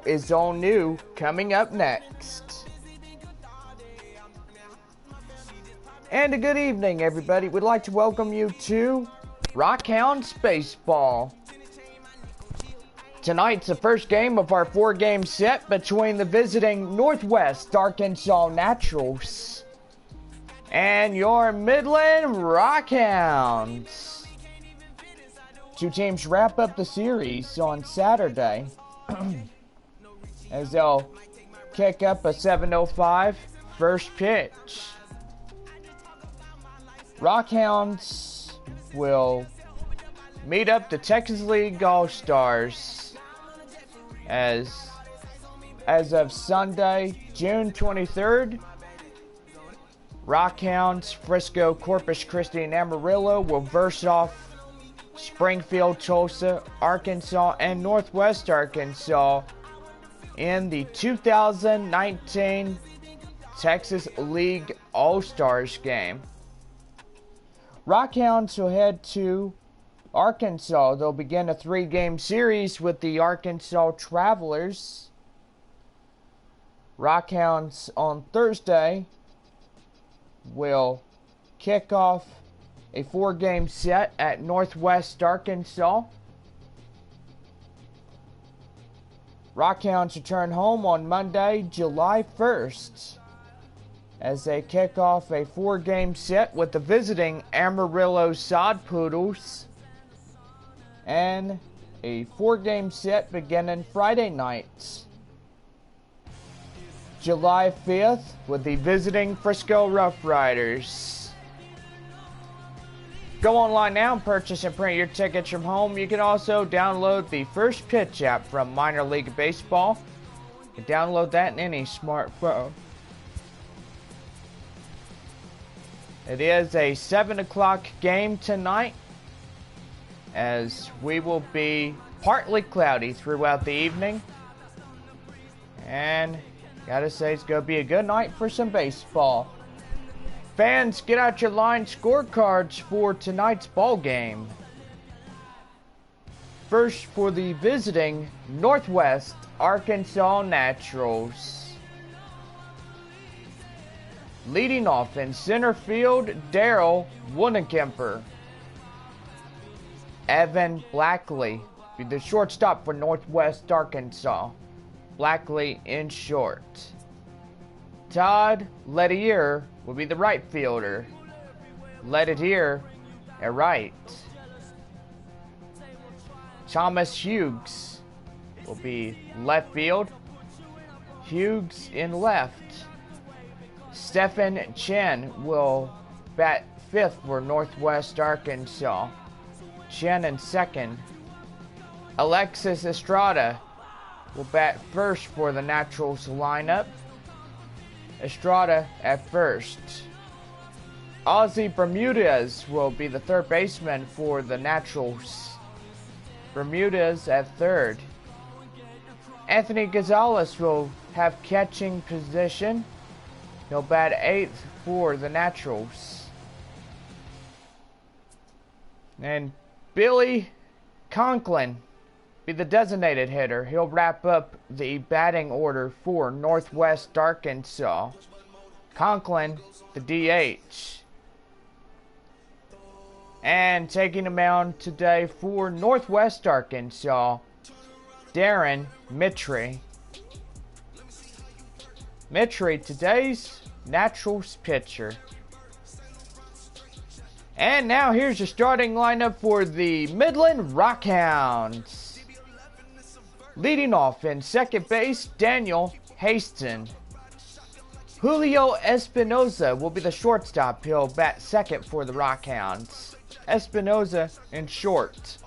Baseball is all new, coming up next. And a good evening, everybody. We'd like to welcome you to Rockhounds Baseball. Tonight's the first game of our 4-game set between the visiting Northwest Arkansas Naturals and your Midland Rockhounds. Two teams wrap up the series on Saturday as they'll kick up a 7:05 first pitch. Rockhounds will meet up the Texas League All-Stars as of Sunday, June 23rd. Rockhounds, Frisco, Corpus Christi, and Amarillo will verse off Springfield, Tulsa, Arkansas, and Northwest Arkansas in the 2019 Texas League All-Stars game. Rockhounds will head to Arkansas. They'll begin a 3-game series with the Arkansas Travelers. Rockhounds on Thursday will kick off a 4-game set at Northwest Arkansas. Rockhounds return home on Monday, July 1st, as they kick off a 4-game set with the visiting Amarillo Sod Poodles, and a 4-game set beginning Friday night, July 5th, with the visiting Frisco Rough Riders. Go online now and purchase and print your tickets from home. You can also download the First Pitch app from Minor League Baseball. You can download that in any smartphone. It is a 7 o'clock game tonight, as we will be partly cloudy throughout the evening. And gotta say, it's gonna be a good night for some baseball. Fans, get out your line scorecards for tonight's ball game. First, for the visiting Northwest Arkansas Naturals. Leading off in center field, Daryl Woonenkemper. Evan Blackley be the shortstop for Northwest Arkansas. Blackley in short. Todd Lettier will be the right fielder. Lettier at right. Thomas Hughes will be left field. Hughes in left. Stephen Chen will bat 5th for Northwest Arkansas. Chen in second. Alexis Estrada will bat 1st for the Naturals lineup. Estrada at 1st. Ozzy Bermudez will be the 3rd baseman for the Naturals. Bermudez at 3rd. Anthony Gonzalez will have catching position. He'll bat 8th for the Naturals. And Billy Conklin be the designated hitter. He'll wrap up the batting order for Northwest Arkansas. Conklin, the DH. And taking the mound today for Northwest Arkansas, Darren Mitri. Mitri, today's Naturals pitcher. And now here's the starting lineup for the Midland Rockhounds. Leading off in second base, Daniel Haston. Julio Espinoza will be the shortstop. He'll bat 2nd for the Rockhounds. Espinoza in short.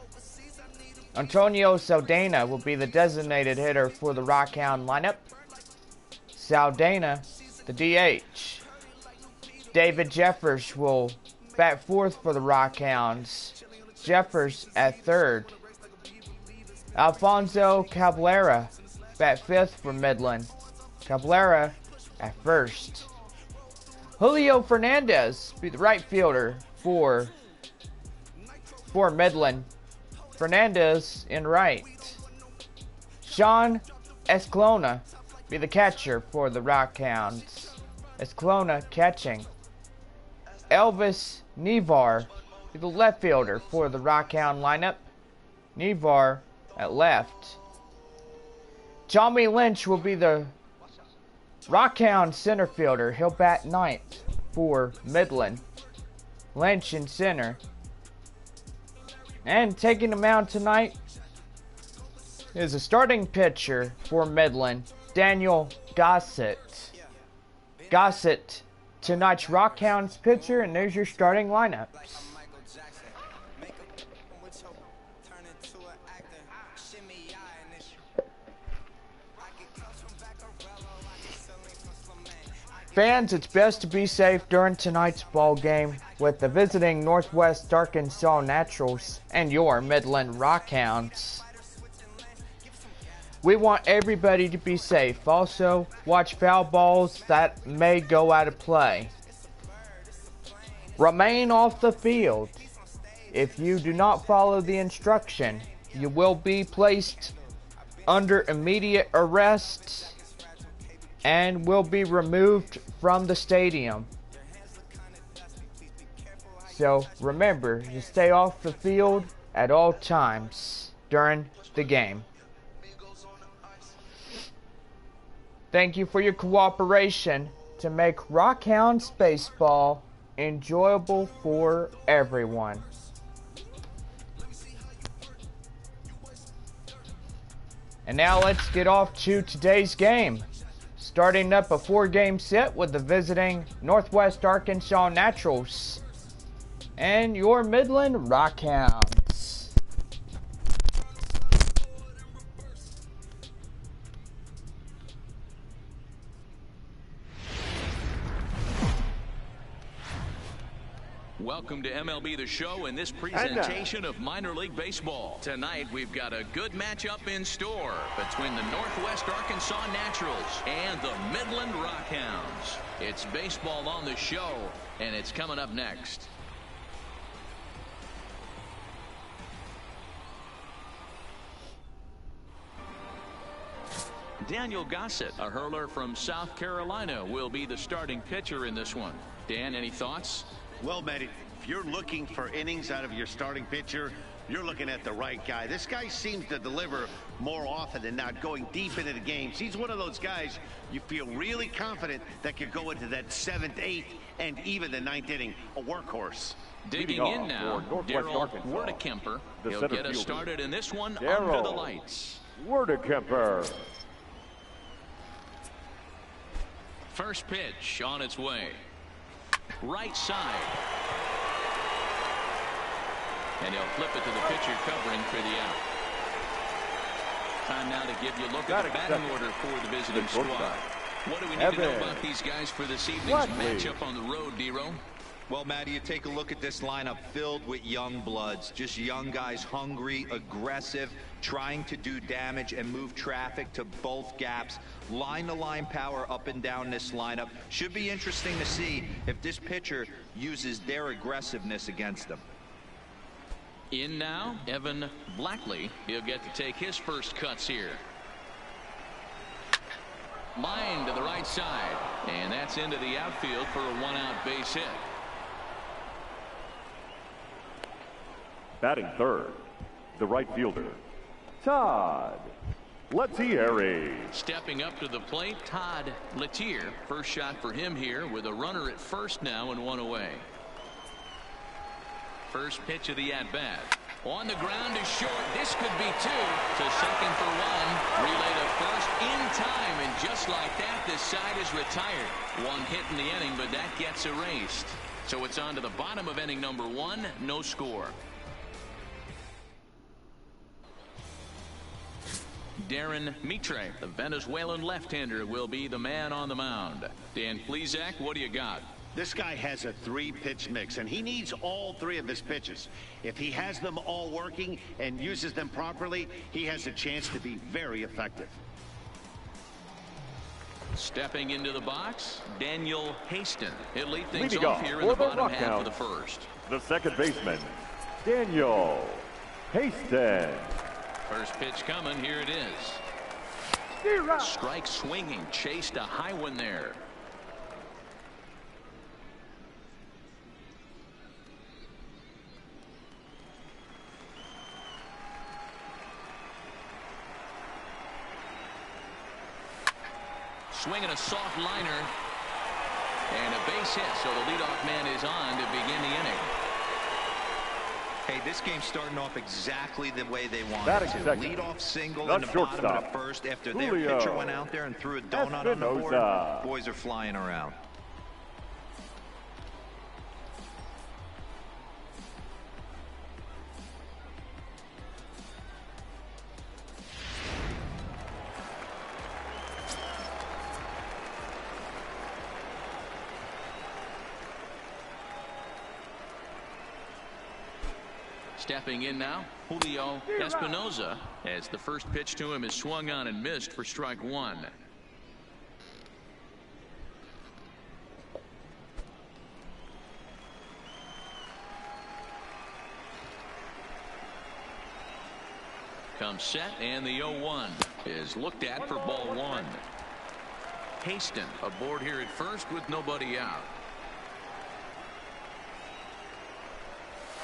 Antonio Saldana will be the designated hitter for the Rockhound lineup. Saldana, the DH. David Jeffers will bat 4th for the Rockhounds. Jeffers at 3rd. Alfonso Cabrera bat 5th for Midland. Cabrera at 1st. Julio Fernandez be the right fielder for Midland. Fernandez in right. Sean Escalona be the catcher for the Rockhounds. Escalona catching. Elvis Nevar be the left fielder for the Rockhound lineup. Nevar at left. Johnny Lynch will be the Rockhound center fielder. He'll bat ninth for Midland. Lynch in center. And taking the mound tonight is a starting pitcher for Midland, Daniel Gossett. Gossett, tonight's Rockhounds pitcher, and there's your starting lineups. Fans, it's best to be safe during tonight's ball game with the visiting Northwest Arkansas Naturals and your Midland Rockhounds. We want everybody to be safe. Also, watch foul balls that may go out of play. Remain off the field. If you do not follow the instruction, you will be placed under immediate arrest and will be removed from the stadium. So remember to stay off the field at all times during the game. Thank you for your cooperation to make Rockhounds baseball enjoyable for everyone. And now let's get off to today's game. Starting up a 4-game set with the visiting Northwest Arkansas Naturals and your Midland Rockhounds. Welcome to MLB The Show and this presentation of minor league baseball. Tonight we've got a good matchup in store between the Northwest Arkansas Naturals and the Midland Rockhounds. It's baseball on the show, and it's coming up next. Daniel Gossett, a hurler from South Carolina, will be the starting pitcher in this one. Dan, any thoughts? Well, Matt, if you're looking for innings out of your starting pitcher, you're looking at the right guy. This guy seems to deliver more often than not, going deep into the games. He's one of those guys you feel really confident that could go into that 7th, 8th, and even the 9th inning, a workhorse. Digging in now, Daryl Werdekemper. He'll get us started in this one under the lights. Werdekemper. First pitch on its way. Right side. And he'll flip it to the pitcher covering for the out. Time now to give you a look at the batting order for the visiting squad. What do we need to know about these guys for this evening's matchup on the road, D-Row? Well, Matty, you take a look at this lineup filled with young bloods, just young guys, hungry, aggressive, trying to do damage and move traffic to both gaps. Line-to-line power up and down this lineup. Should be interesting to see if this pitcher uses their aggressiveness against them. In now, Evan Blackley. He'll get to take his first cuts here. Line to the right side, and that's into the outfield for a 1-out base hit. Batting third, the right fielder, Todd Lettieri. Stepping up to the plate, Todd Lettieri. First shot for him here with a runner at first now and 1 away. First pitch of the at-bat. On the ground is short. This could be 2 to second for 1. Relay to first in time, and just like that, this side is retired. 1 hit in the inning, but that gets erased. So it's on to the bottom of inning number 1. No score. Darren Mitre, the Venezuelan left-hander, will be the man on the mound. Dan Plesac, what do you got? This guy has a 3-pitch mix, and he needs all 3 of his pitches. If he has them all working and uses them properly, he has a chance to be very effective. Stepping into the box, Daniel Haston. He'll lead things off here in the bottom half of the first. The second baseman, Daniel Haston. First pitch coming. Here it is. Strike swinging, chased a high one there. Swinging a soft liner. And a base hit, so the leadoff man is on to begin the inning. Hey, this game's starting off exactly the way they wanted Batting to. second. Lead-off single The in the bottom of shortstop, the first after Julio their pitcher went out there and threw a donut on the board. Espinosa. Boys are flying around. Stepping in now, Julio Espinosa, as the first pitch to him is swung on and missed for strike one. Comes set, and the 0-1 is looked at for ball one. Haston aboard here at first with nobody out.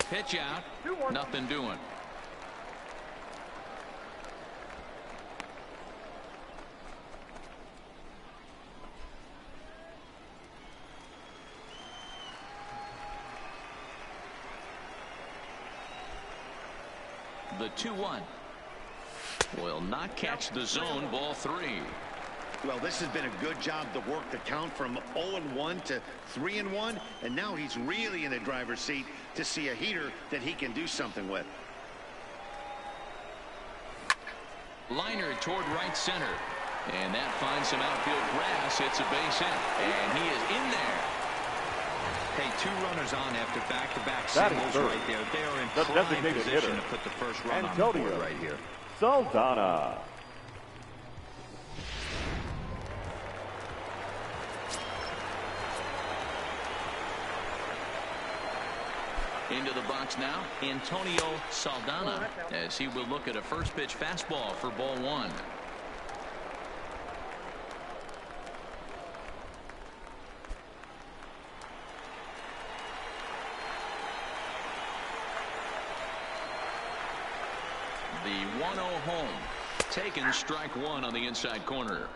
Pitch out, nothing doing. The 2-1 will not catch the zone. Ball three. Well, this has been a good job to work the count from 0-1 to 3-1, and now he's really in the driver's seat to see a heater that he can do something with. Liner toward right center, and that finds some outfield grass. It's a base hit, and he is in there. Hey, two runners on after back-to-back Batting singles third. right there. They are in The prime designated position hitter, to put the first run on Antonio the board right here. Saldana. Into the box now, Antonio Saldana, as he will look at a first pitch fastball for ball one. The 1-0 home, taken strike one on the inside corner.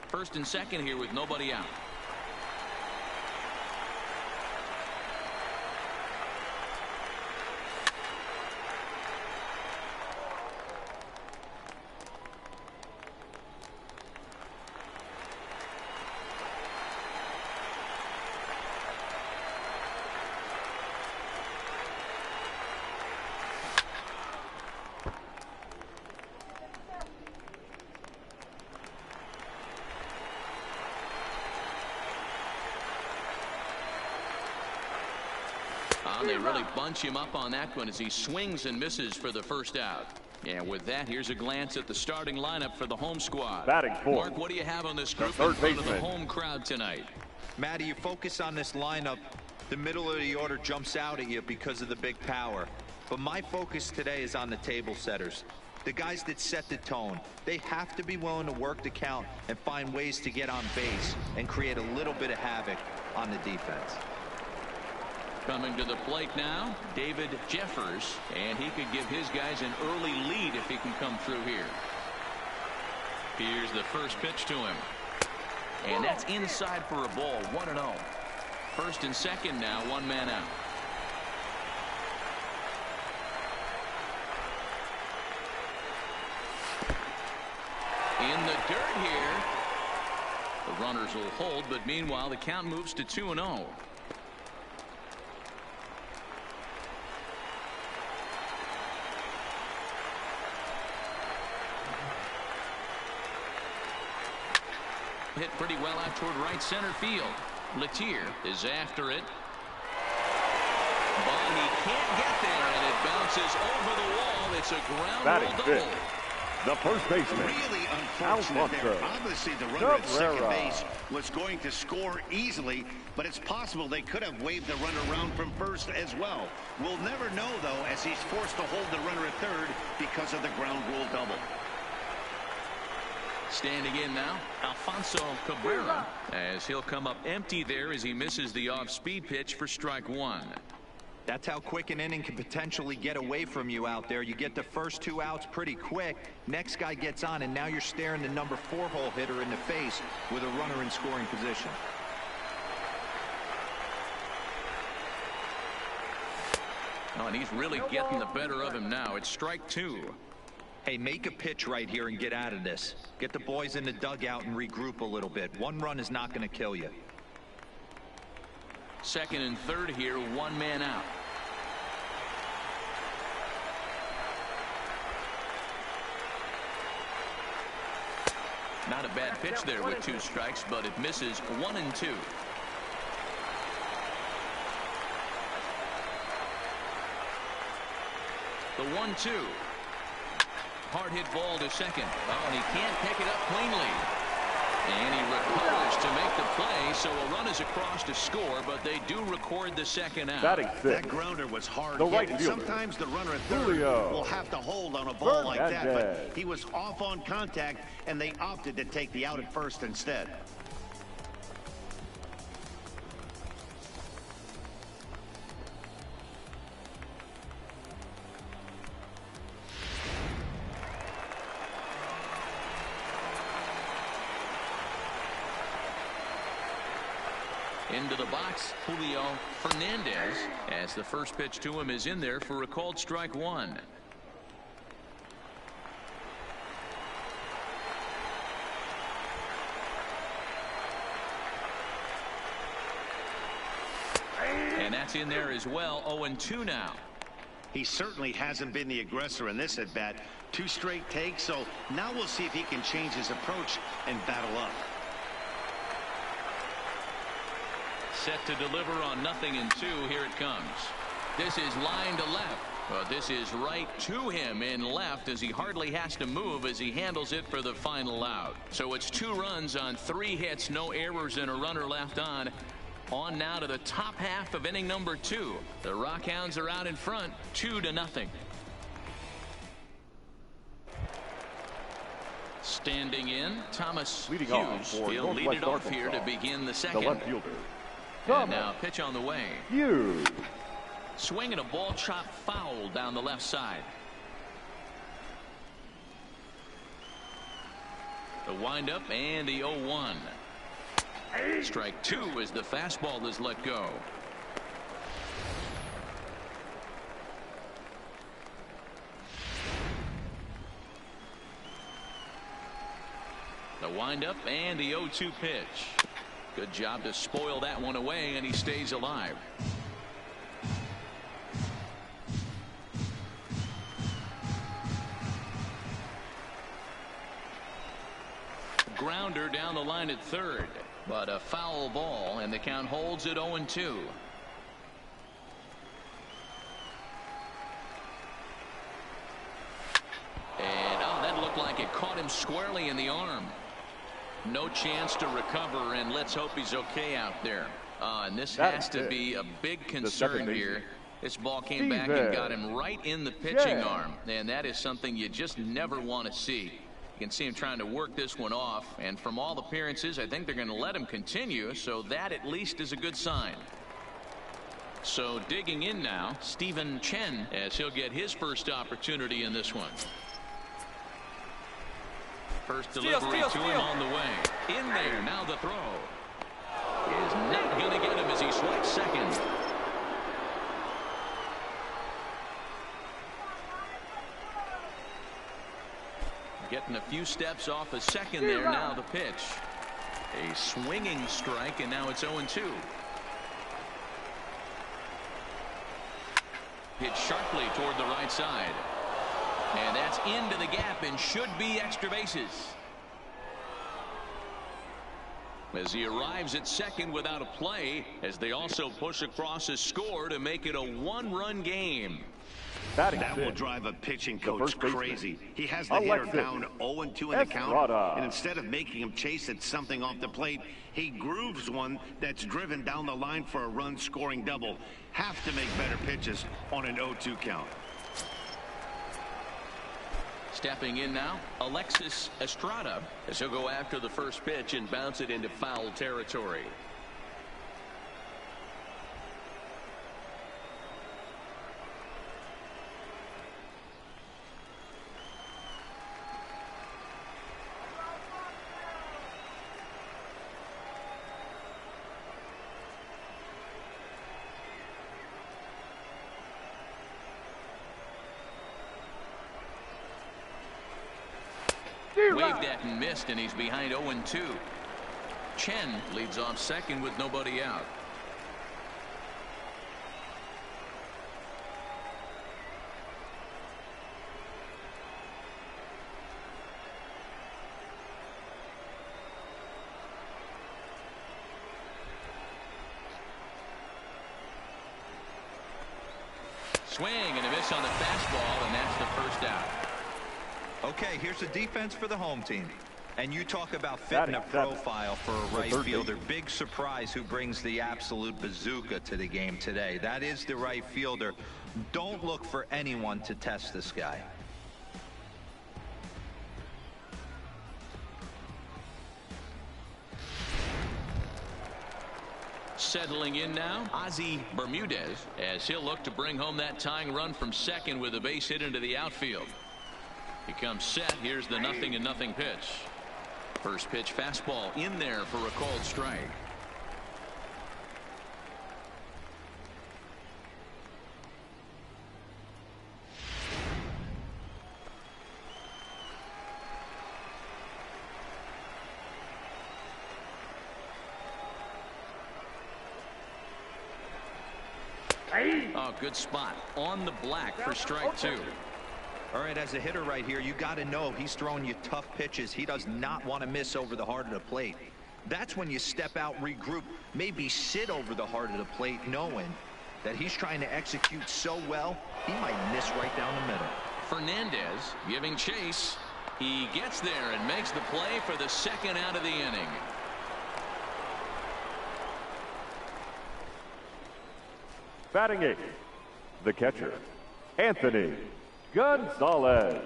First and second here with nobody out. They really bunch him up on that one as he swings and misses for the first out. And with that, here's a glance at the starting lineup for the home squad. Batting fourth, Mark, what do you have on this group third in front of the baseman. home crowd tonight? Matty, you focus on this lineup, the middle of the order jumps out at you because of the big power. But my focus today is on the table setters. The guys that set the tone. They have to be willing to work the count and find ways to get on base and create a little bit of havoc on the defense. Coming to the plate now, David Jeffers, and he could give his guys an early lead if he can come through here. Here's the first pitch to him. And that's inside for a ball, 1-0. First and second now, one man out. In the dirt here. The runners will hold, but meanwhile the count moves to 2-0. Hit pretty well out toward right center field. Letier is after it. But he can't get there, and it bounces over the wall. It's a ground Batting rule double. fifth, the first baseman. Really unfortunate there. Obviously, the runner at second base was going to score easily, but it's possible they could have waved the runner around from first as well. We'll never know, though, as he's forced to hold the runner at third because of the ground rule double. Standing in now, Alfonso Cabrera, as he'll come up empty there as he misses the off-speed pitch for strike one. That's how quick an inning can potentially get away from you out there. You get the first 2 outs pretty quick. Next guy gets on, and now you're staring the number 4 hole hitter in the face with a runner in scoring position. Oh, and he's really getting the better of him now. It's strike two. Hey, make a pitch right here and get out of this. Get the boys in the dugout and regroup a little bit. One run is not going to kill you. Second and third here, one man out. Not a bad pitch there with 2 strikes, but it misses 1 and 2. The 1-2. Hard hit ball to second. Oh, and he can't pick it up cleanly. And he recovers to make the play, so a run is across to score, but they do record the second out. That grounder was hard hit. Sometimes the runner at third will have to hold on a ball like that, but he was off on contact, and they opted to take the out at first instead. Into the box, Julio Fernandez, as the first pitch to him is in there for a called strike one. And that's in there as well. 0-2 now. He certainly hasn't been the aggressor in this at bat. 2 straight takes, so now we'll see if he can change his approach and battle up. Set to deliver on 0-2. Here it comes. This is line to left. But this is right to him in left as he hardly has to move as he handles it for the final out. So it's 2 runs on 3 hits, no errors, and a runner left on. On now to the top half of inning number 2. The Rockhounds are out in front, 2-0. Standing in, Thomas Hughes. He'll lead it off here to begin the second. The left fielder. And now pitch on the way. Hughes. Swinging a ball chopped foul down the left side. The windup and the 0-1. Strike 2 as the fastball is let go. The windup and the 0-2 pitch. Good job to spoil that one away, and he stays alive. Grounder down the line at third, but a foul ball, and the count holds at 0-2. And that looked like it caught him squarely in the arm. No chance to recover, and let's hope he's okay out there. And this has to be a big concern here. This ball came back and got him right in the pitching arm, and that is something you just never want to see. You can see him trying to work this one off, and from all appearances, I think they're going to let him continue, so that at least is a good sign. So digging in now, Stephen Chen, as he'll get his first opportunity in this one. First delivery to him on the way. In there, now the throw. Is not going to get him as he swipes second. Getting a few steps off a second there, now the pitch. A swinging strike, and now it's 0-2. Hit sharply toward the right side. And that's into the gap and should be extra bases. As he arrives at second without a play, as they also push across a score to make it a 1-run game. Batting That will fifth, drive a pitching the coach first baseman, crazy. He has the hitter Alexis down 0-2 in the count, Estrada. and instead of making him chase at something off the plate, he grooves one that's driven down the line for a run-scoring double. Have to make better pitches on an 0-2 count. Stepping in now, Alexis Estrada, as he'll go after the first pitch and bounce it into foul territory. Waved at and missed, and he's behind 0-2. Chen leads off second with nobody out. Swing and a miss on the fastball, and that's the first out. Okay, here's the defense for the home team. And you talk about fitting a profile for a right fielder. Big surprise who brings the absolute bazooka to the game today. That is the right fielder. Don't look for anyone to test this guy. Settling in now, Ozzie Bermudez, as he'll look to bring home that tying run from second with a base hit into the outfield. He comes set. Here's the 0-0 pitch. First pitch fastball in there for a called strike. Oh, good spot on the black for strike two. All right, as a hitter right here, you got to know he's throwing you tough pitches. He does not want to miss over the heart of the plate. That's when you step out, regroup, maybe sit over the heart of the plate, knowing that he's trying to execute so well, he might miss right down the middle. Fernandez giving chase. He gets there and makes the play for the second out of the inning. Batting eighth, the catcher, Anthony Gonzalez.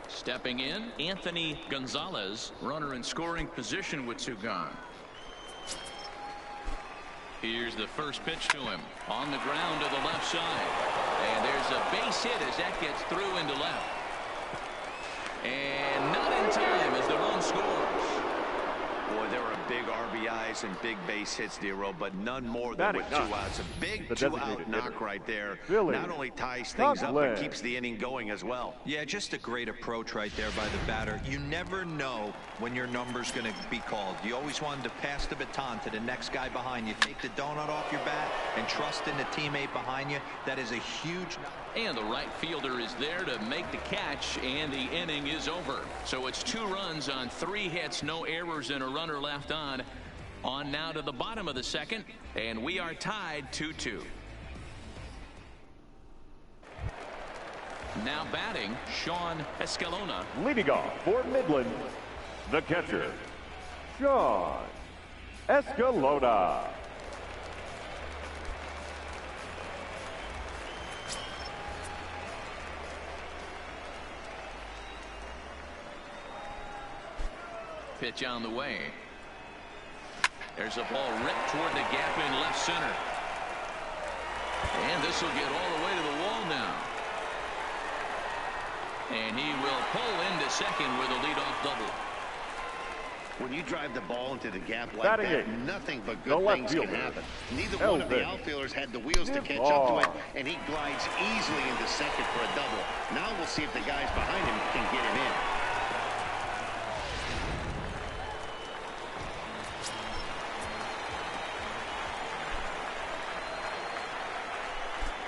Stepping in, Anthony Gonzalez, runner in scoring position with two gone. Here's the first pitch to him on the ground to the left side, and there's a base hit as that gets through into left, and not in time as the run scores. Boy, there were big RBIs and big base hits, Dero, but none more than with two outs. A big two-out knock right there. Not only ties things up, but keeps the inning going as well. Yeah, just a great approach right there by the batter. You never know when your number's going to be called. You always wanted to pass the baton to the next guy behind you. Take the donut off your bat and trust in the teammate behind you. That is a huge... And the right fielder is there to make the catch, and the inning is over. So it's 2 runs on 3 hits, no errors, and a runner left on. On now to the bottom of the second, and we are tied 2-2. Now batting, Sean Escalona. Leading off for Midland, the catcher, Sean Escalona. Pitch on the way. There's a ball ripped toward the gap in left center. And this will get all the way to the wall now. And he will pull into second with a leadoff double. When you drive the ball into the gap like Batting that, eighth, nothing but good things can happen. Neither one of the outfielders had the wheels to catch up to it, and he glides easily into second for a double. Now we'll see if the guys behind him can get him in.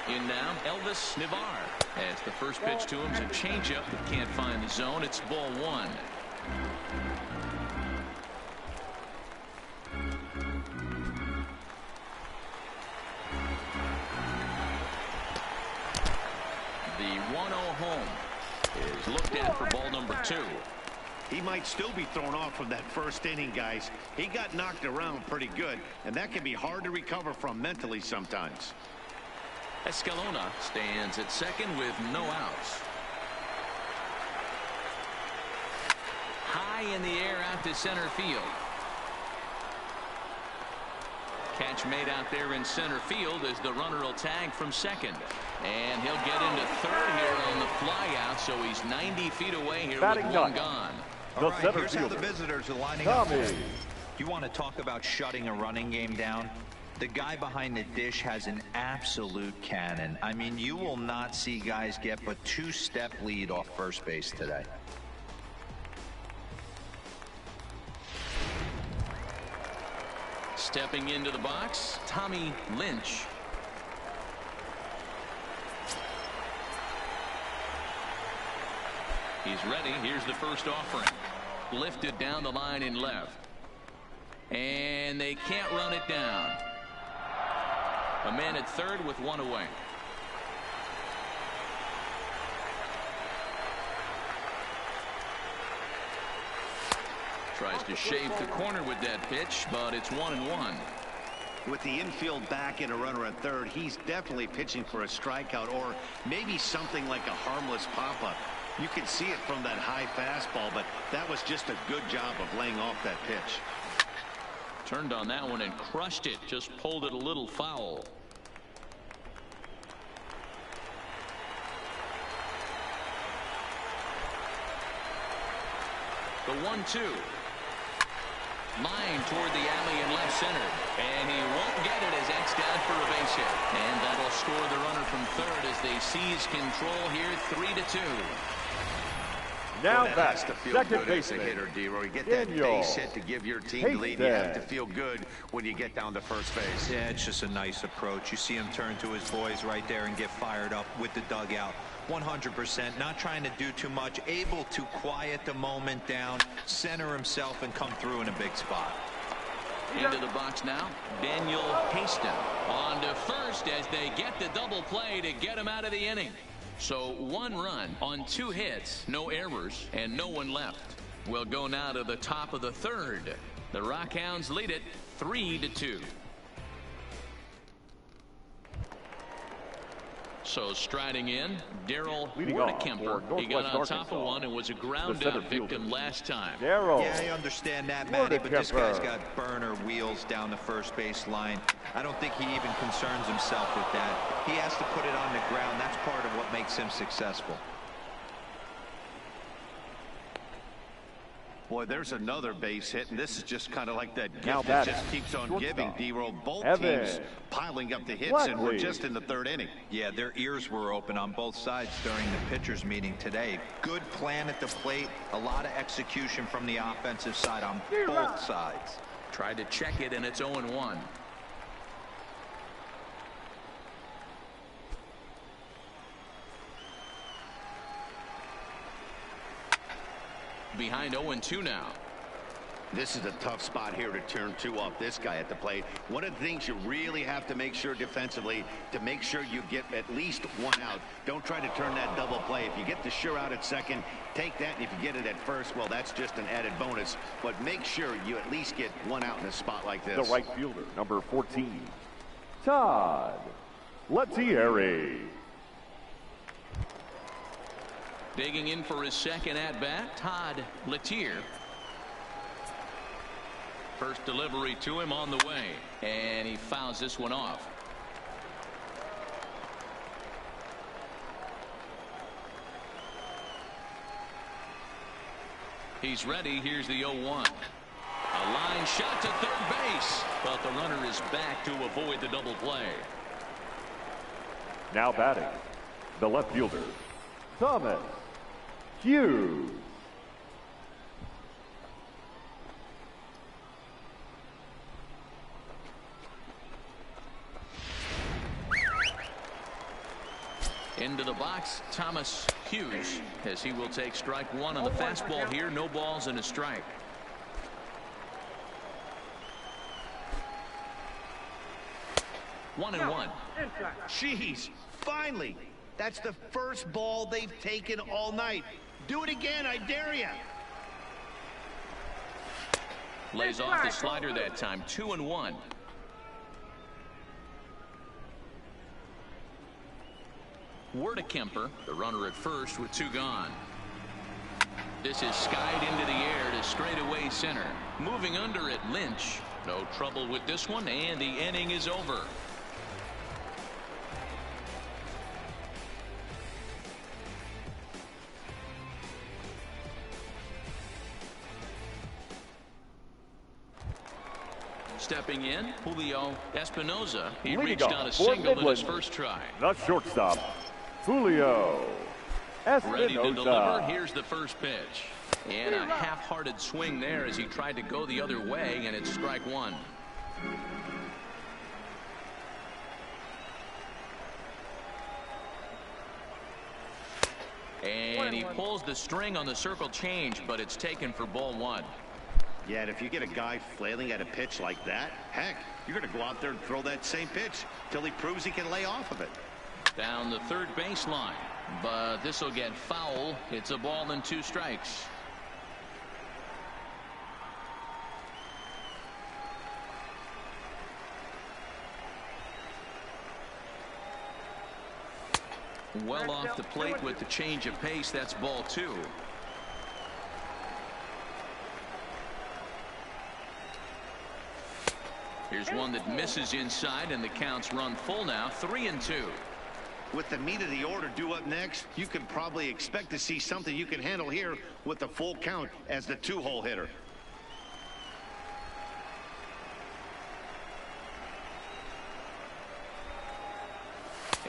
In now, Elvis Navar. As the first pitch to him is a changeup that can't find the zone. It's ball 1. home. Is looked at for ball number 2. He might still be thrown off from that first inning, guys. He got knocked around pretty good, and that can be hard to recover from mentally sometimes. Escalona stands at second with no outs. High in the air out to center field. Catch made out there in center field as the runner will tag from second. And he'll get into third here on the fly out, so he's 90 feet away here with one gone. All right, here's how the visitors are lining up. You want to talk about shutting a running game down? The guy behind the dish has an absolute cannon. I mean, you will not see guys get but 2-step lead off first base today. Stepping into the box, Tommy Lynch. He's ready. Here's the first offering. Lifted down the line in left. And they can't run it down. A man at third with one away. Tries to shave the corner with that pitch, but it's 1-1. With the infield back and a runner at third, he's definitely pitching for a strikeout or maybe something like a harmless pop-up. You can see it from that high fastball, but that was just a good job of laying off that pitch. Turned on that one and crushed it. Just pulled it a little foul. The 1-2. Line toward the alley in left center. And he won't get it as X down for a base hit. And that'll score the runner from third as they seize control here 3-2. Now that back, has to feel second good as a baseman. hitter, D-Roy. You get that base hit to give your team the lead. You have to feel good when you get down to first base. Yeah, it's just a nice approach. You see him turn to his boys right there and get fired up with the dugout. 100%, not trying to do too much, able to quiet the moment down, center himself, and come through in a big spot. Into the box now, Daniel Haston on to first as they get the double play to get him out of the inning. So 1 run on 2 hits, no errors, and no one left. We'll go now to the top of the third. The Rockhounds lead it 3-2. So striding in, Daryl Wardekemper. He got on top of one and was a ground-out victim last time. Yeah, I understand that, Matty, but this guy's got burner wheels down the first base line. I don't think he even concerns himself with that. He has to put it on the ground. That's part of what makes him successful. Boy, there's another base hit, and this is just kind of like that gift that just keeps on giving, D-Roll. Both teams piling up the hits, and we're just in the third inning. Yeah, their ears were open on both sides during the pitchers' meeting today. Good plan at the plate, a lot of execution from the offensive side on both sides. Tried to check it, and it's 0-1. Behind 0-2 now. This is a tough spot here to turn 2 off this guy at the plate. One of the things you really have to make sure defensively to make sure you get at least 1 out. Don't try to turn that double play. If you get the sure out at second, take that, and if you get it at first, well, that's just an added bonus. But make sure you at least get 1 out in a spot like this. The right fielder, number 14, Todd Lettieri. Digging in for his second at-bat, Todd Lettieri. First delivery to him on the way, and he fouls this one off. He's ready. Here's the 0-1. A line shot to third base, but the runner is back to avoid the double play. Now batting, the left fielder, Thomas Hughes. Into the box, Thomas Hughes, as he will take strike 1 on the fastball here. No balls and a strike. One and one. Jeez, finally. That's the first ball they've taken all night. Do it again, I dare you. Lays off the slider that time, 2-1. We're to Kemper, the runner at first with 2 gone. This is skied into the air to straightaway center. Moving under it, Lynch. No trouble with this one, and the inning is over. Stepping in, Julio Espinoza. He reached on a single in his first try. The shortstop, Julio Espinoza. Ready to deliver. Here's the first pitch. And a half-hearted swing there as he tried to go the other way, and it's strike 1. And he pulls the string on the circle change, but it's taken for ball 1. Yeah, and if you get a guy flailing at a pitch like that, heck, you're going to go out there and throw that same pitch till he proves he can lay off of it. Down the third baseline, but this will get foul. It's a ball and 2 strikes. Well off the plate with the change of pace. That's ball 2. Here's one that misses inside, and the count's run full now, 3-2. With the meat of the order due up next, you can probably expect to see something you can handle here with the full count as the 2-hole hitter.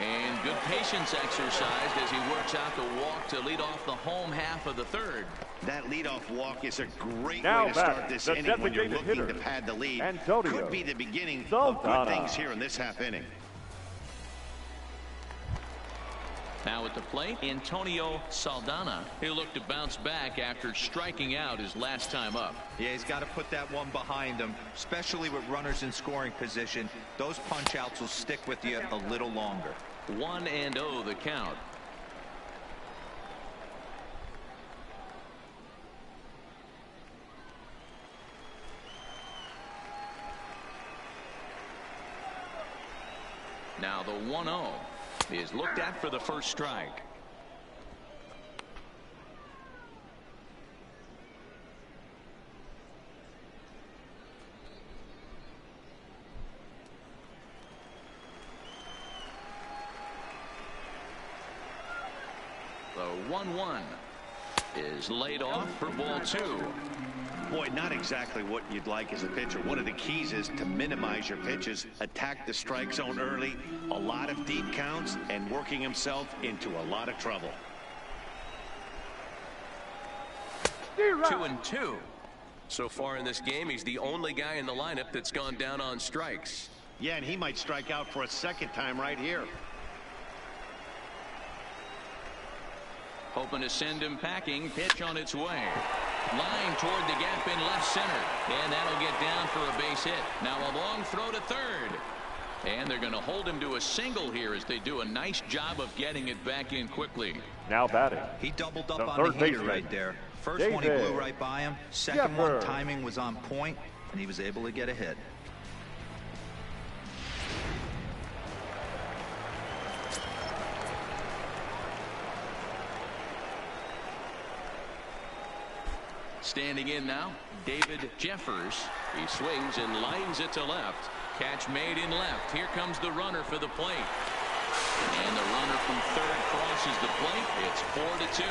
And good patience exercised as he works out the walk to lead off the home half of the third. That leadoff walk is a great Now way to start this inning when you're looking to pad the lead. Could be the beginning of good things here in this half inning. Now at the plate, Antonio Saldana. He'll look to bounce back after striking out his last time up. Yeah, he's got to put that one behind him, especially with runners in scoring position. Those punch outs will stick with you a little longer. 1-0 the count. Now the 1-0 is looked at for the first strike. The 1-1 is laid off for ball 2. Boy, not exactly what you'd like as a pitcher. One of the keys is to minimize your pitches, attack the strike zone early, a lot of deep counts, and working himself into a lot of trouble. 2-2. So far in this game, he's the only guy in the lineup that's gone down on strikes. Yeah, and he might strike out for a second time right here. Hoping to send him packing. Pitch on its way. Line toward the gap in left center. And that'll get down for a base hit. Now a long throw to third. And they're going to hold him to a single here as they do a nice job of getting it back in quickly. Now batting. He doubled up on the hitter right there. First one he blew right by him. Second one timing was on point, and he was able to get a hit. Standing in now, David Jeffers. He swings and lines it to left. Catch made in left. Here comes the runner for the plate. And the runner from third crosses the plate. It's 4-2.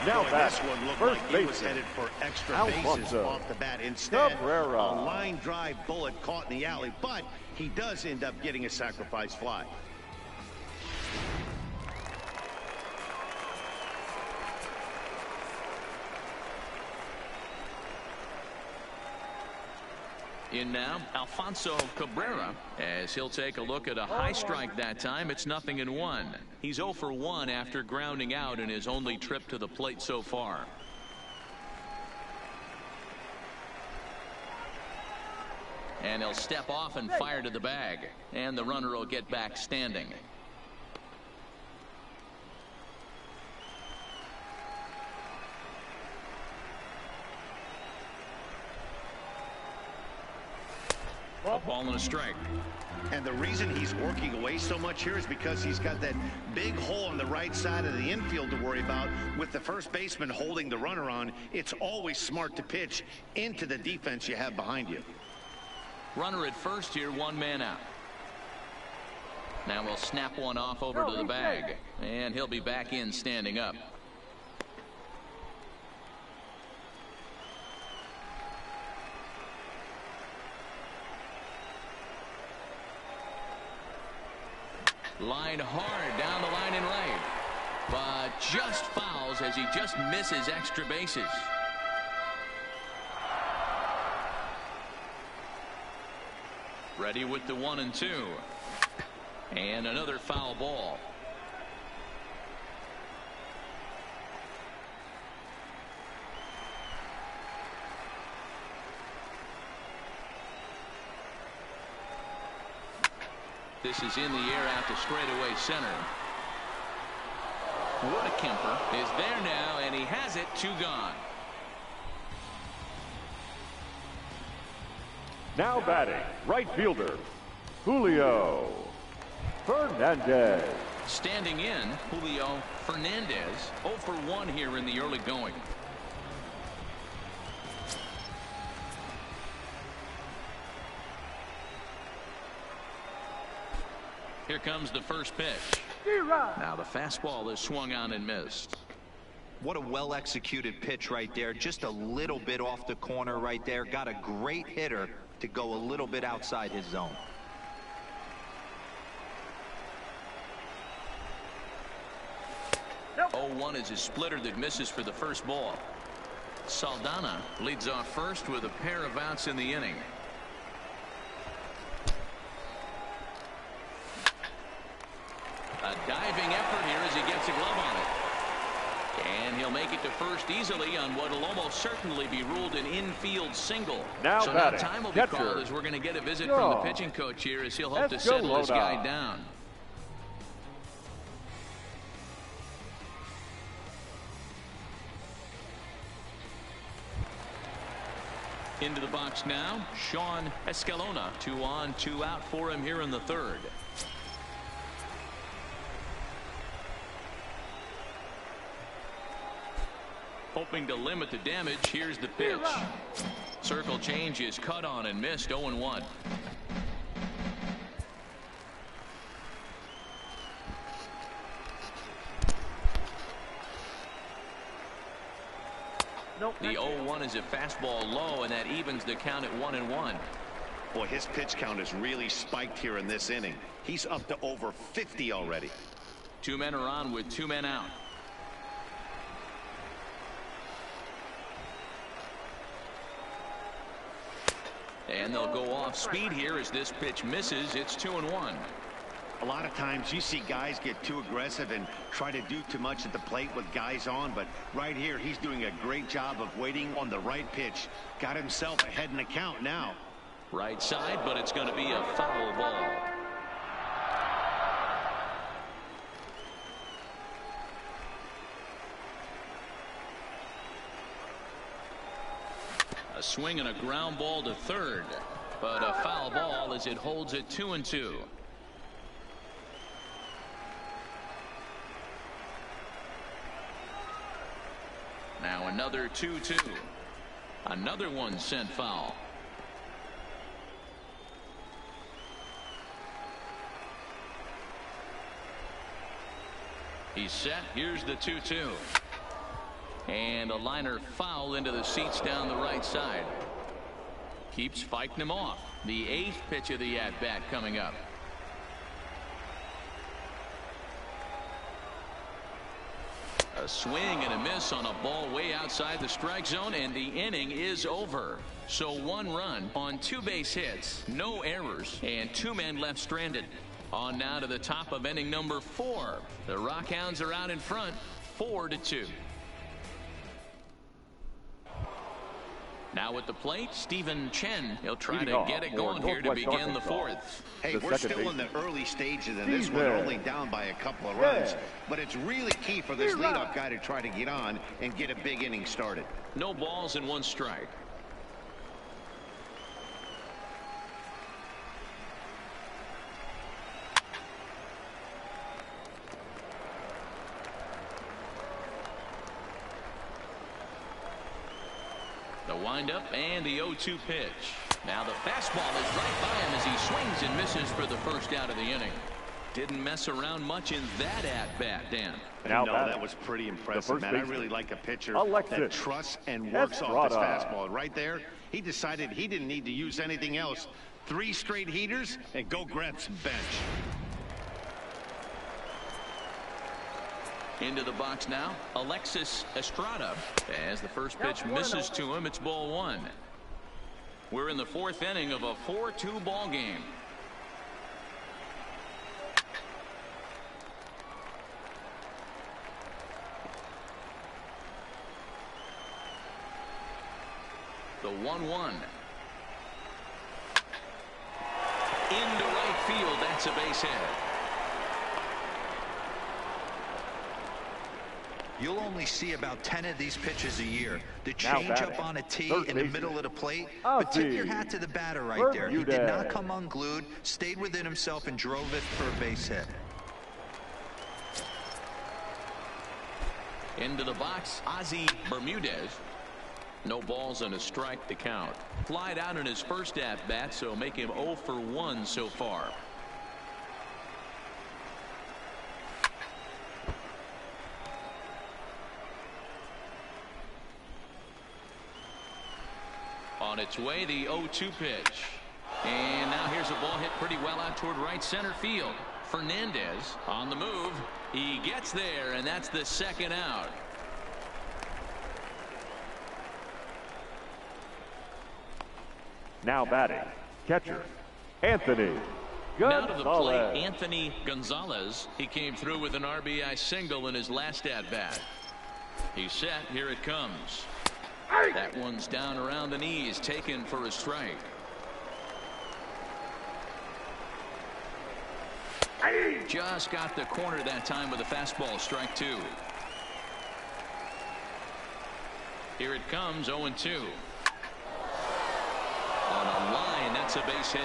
Now this one looked like he was headed for extra bases off the bat. Instead, a line drive bullet caught in the alley, but he does end up getting a sacrifice fly. In now, Alfonso Cabrera, as he'll take a look at a high strike that time. It's 0-1. He's 0 for 1 after grounding out in his only trip to the plate so far. And he'll step off and fire to the bag. And the runner will get back standing. Ball and a strike. And the reason he's working away so much here is because he's got that big hole on the right side of the infield to worry about. With the first baseman holding the runner on, it's always smart to pitch into the defense you have behind you. Runner at first here, one man out. Now we'll snap one off over to the bag, and he'll be back in standing up. Line hard down the line and right, but just fouls as he just misses extra bases. Ready with the 1-2, and another foul ball. This is in the air out to straightaway center. Kemper is there now, and he has it. 2 gone. Now batting, right fielder, Julio Fernandez. Standing in, Julio Fernandez, 0 for 1 here in the early going. Here comes the first pitch. Now the fastball is swung on and missed. What a well-executed pitch right there. Just a little bit off the corner right there. Got a great hitter to go a little bit outside his zone. Nope. 0-1 is a splitter that misses for the first ball. Saldana leads off first with a pair of outs in the inning. A diving effort here as he gets a glove on it. And he'll make it to first easily on what will almost certainly be ruled an infield single. Now so now time will be called as we're going to get a visit from the pitching coach here as he'll hope to settle his guy down. Into the box now, Sean Escalona. 2 on, 2 out for him here in the third. Hoping to limit the damage. Here's the pitch. Circle change is cut on and missed. 0-1. Nope. The 0-1 is a fastball low, and that evens the count at 1-1. Boy, his pitch count is really spiked here in this inning. He's up to over 50 already. 2 men are on with 2 men out. And they'll go off speed here as this pitch misses. It's 2-1. A lot of times you see guys get too aggressive and try to do too much at the plate with guys on, but right here he's doing a great job of waiting on the right pitch. Got himself ahead in the count now. Right side, but it's going to be a foul ball. A swing and a ground ball to third, but a foul ball as it holds it 2-2. Now another 2-2. Another one sent foul. He's set. Here's the 2-2. And a liner foul into the seats down the right side. Keeps fighting him off. The 8th pitch of the at-bat coming up. A swing and a miss on a ball way outside the strike zone, and the inning is over. So 1 run on 2 base hits, no errors, and 2 men left stranded. On now to the top of inning number 4. The Rockhounds are out in front, 4-2. Now at the plate, Stephen Chen. He'll try to get it going here to begin the 4th. Hey, we're still in the early stages of this one, only down by a couple of runs. But it's really key for this leadoff guy to try to get on and get a big inning started. No balls and 1 strike. The windup and the 0-2 pitch. Now the fastball is right by him as he swings and misses for the first out of the inning. Didn't mess around much in that at-bat, Dan. No, that was pretty impressive, man. I really like a pitcher that trusts and works off his fastball. Right there, he decided he didn't need to use anything else. 3 straight heaters and go grab some bench. Into the box now, Alexis Estrada. As the first pitch misses to him, it's ball 1. We're in the 4th inning of a 4-2 ball game. The 1-1. Into right field, that's a base hit. You'll only see about 10 of these pitches a year. The change up on a tee in the middle of the plate. But tip your hat to the batter right there. He did not come unglued, stayed within himself, and drove it for a base hit. Into the box, Ozzie Bermudez. No balls and a strike to count. Flied out in his first at-bat, so make him 0 for 1 so far. On its way, the 0-2 pitch. And now here's a ball hit pretty well out toward right center field. Fernandez on the move. He gets there, and that's the second out. Now batting, catcher, Anthony Now to the plate, Gonzalez. Anthony Gonzalez. He came through with an RBI single in his last at-bat. He's set. Here it comes. That one's down around the knees, taken for a strike. Just got the corner that time with a fastball, strike 2. Here it comes, 0-2. On a line, that's a base hit.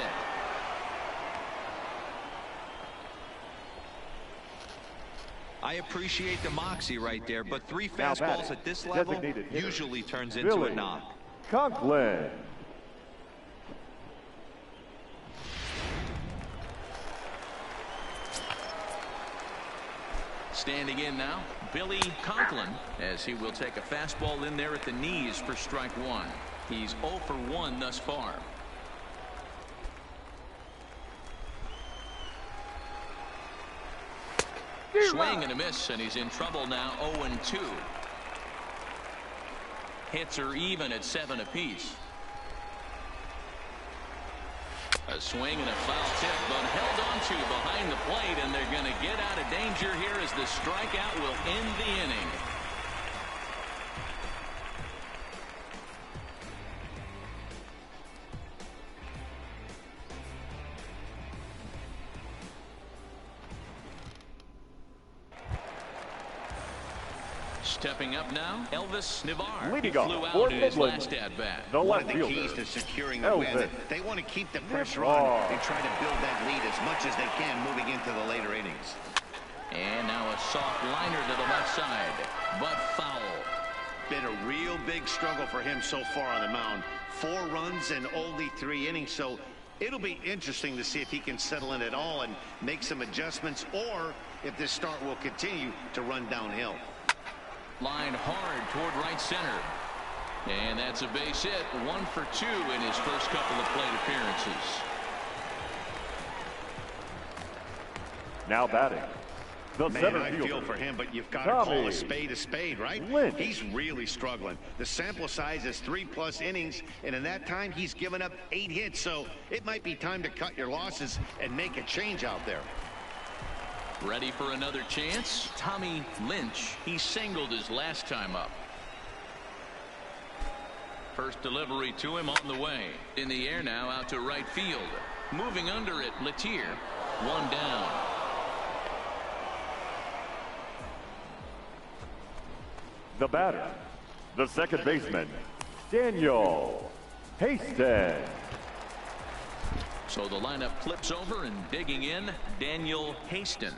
I appreciate the moxie right there, but 3 fastballs at this level usually turns into a knock. Conklin. Standing in now, Billy Conklin, as he will take a fastball in there at the knees for strike 1. He's 0 for 1 thus far. Swing and a miss, and he's in trouble now, 0-2. Hits are even at 7 apiece. A swing and a foul tip, but held on to behind the plate, and they're going to get out of danger here as the strikeout will end the inning. Stepping up now, Elvis Navar. Leading He off flew for out in his Midland, last at-bat. One of the keys to securing the win, they want to keep the pressure on and try to build that lead as much as they can moving into the later innings. And now a soft liner to the left side, but foul. Been a real big struggle for him so far on the mound. 4 runs and only 3 innings, so it'll be interesting to see if he can settle in at all and make some adjustments, or if this start will continue to run downhill. Line hard toward right center. And that's a base hit. 1 for 2 in his first couple of plate appearances. Now batting, the center I fielder, feel for him, but you've got to call a spade, right? Lynch. He's really struggling. The sample size is 3+ innings, and in that time, he's given up 8 hits, so it might be time to cut your losses and make a change out there. Ready for another chance? Tommy Lynch. He singled his last time up. First delivery to him on the way. In the air now, out to right field. Moving under it, Letier. 1 down. the batter, the second baseman, Daniel Hastings. So the lineup flips over, and digging in, Daniel Hastings.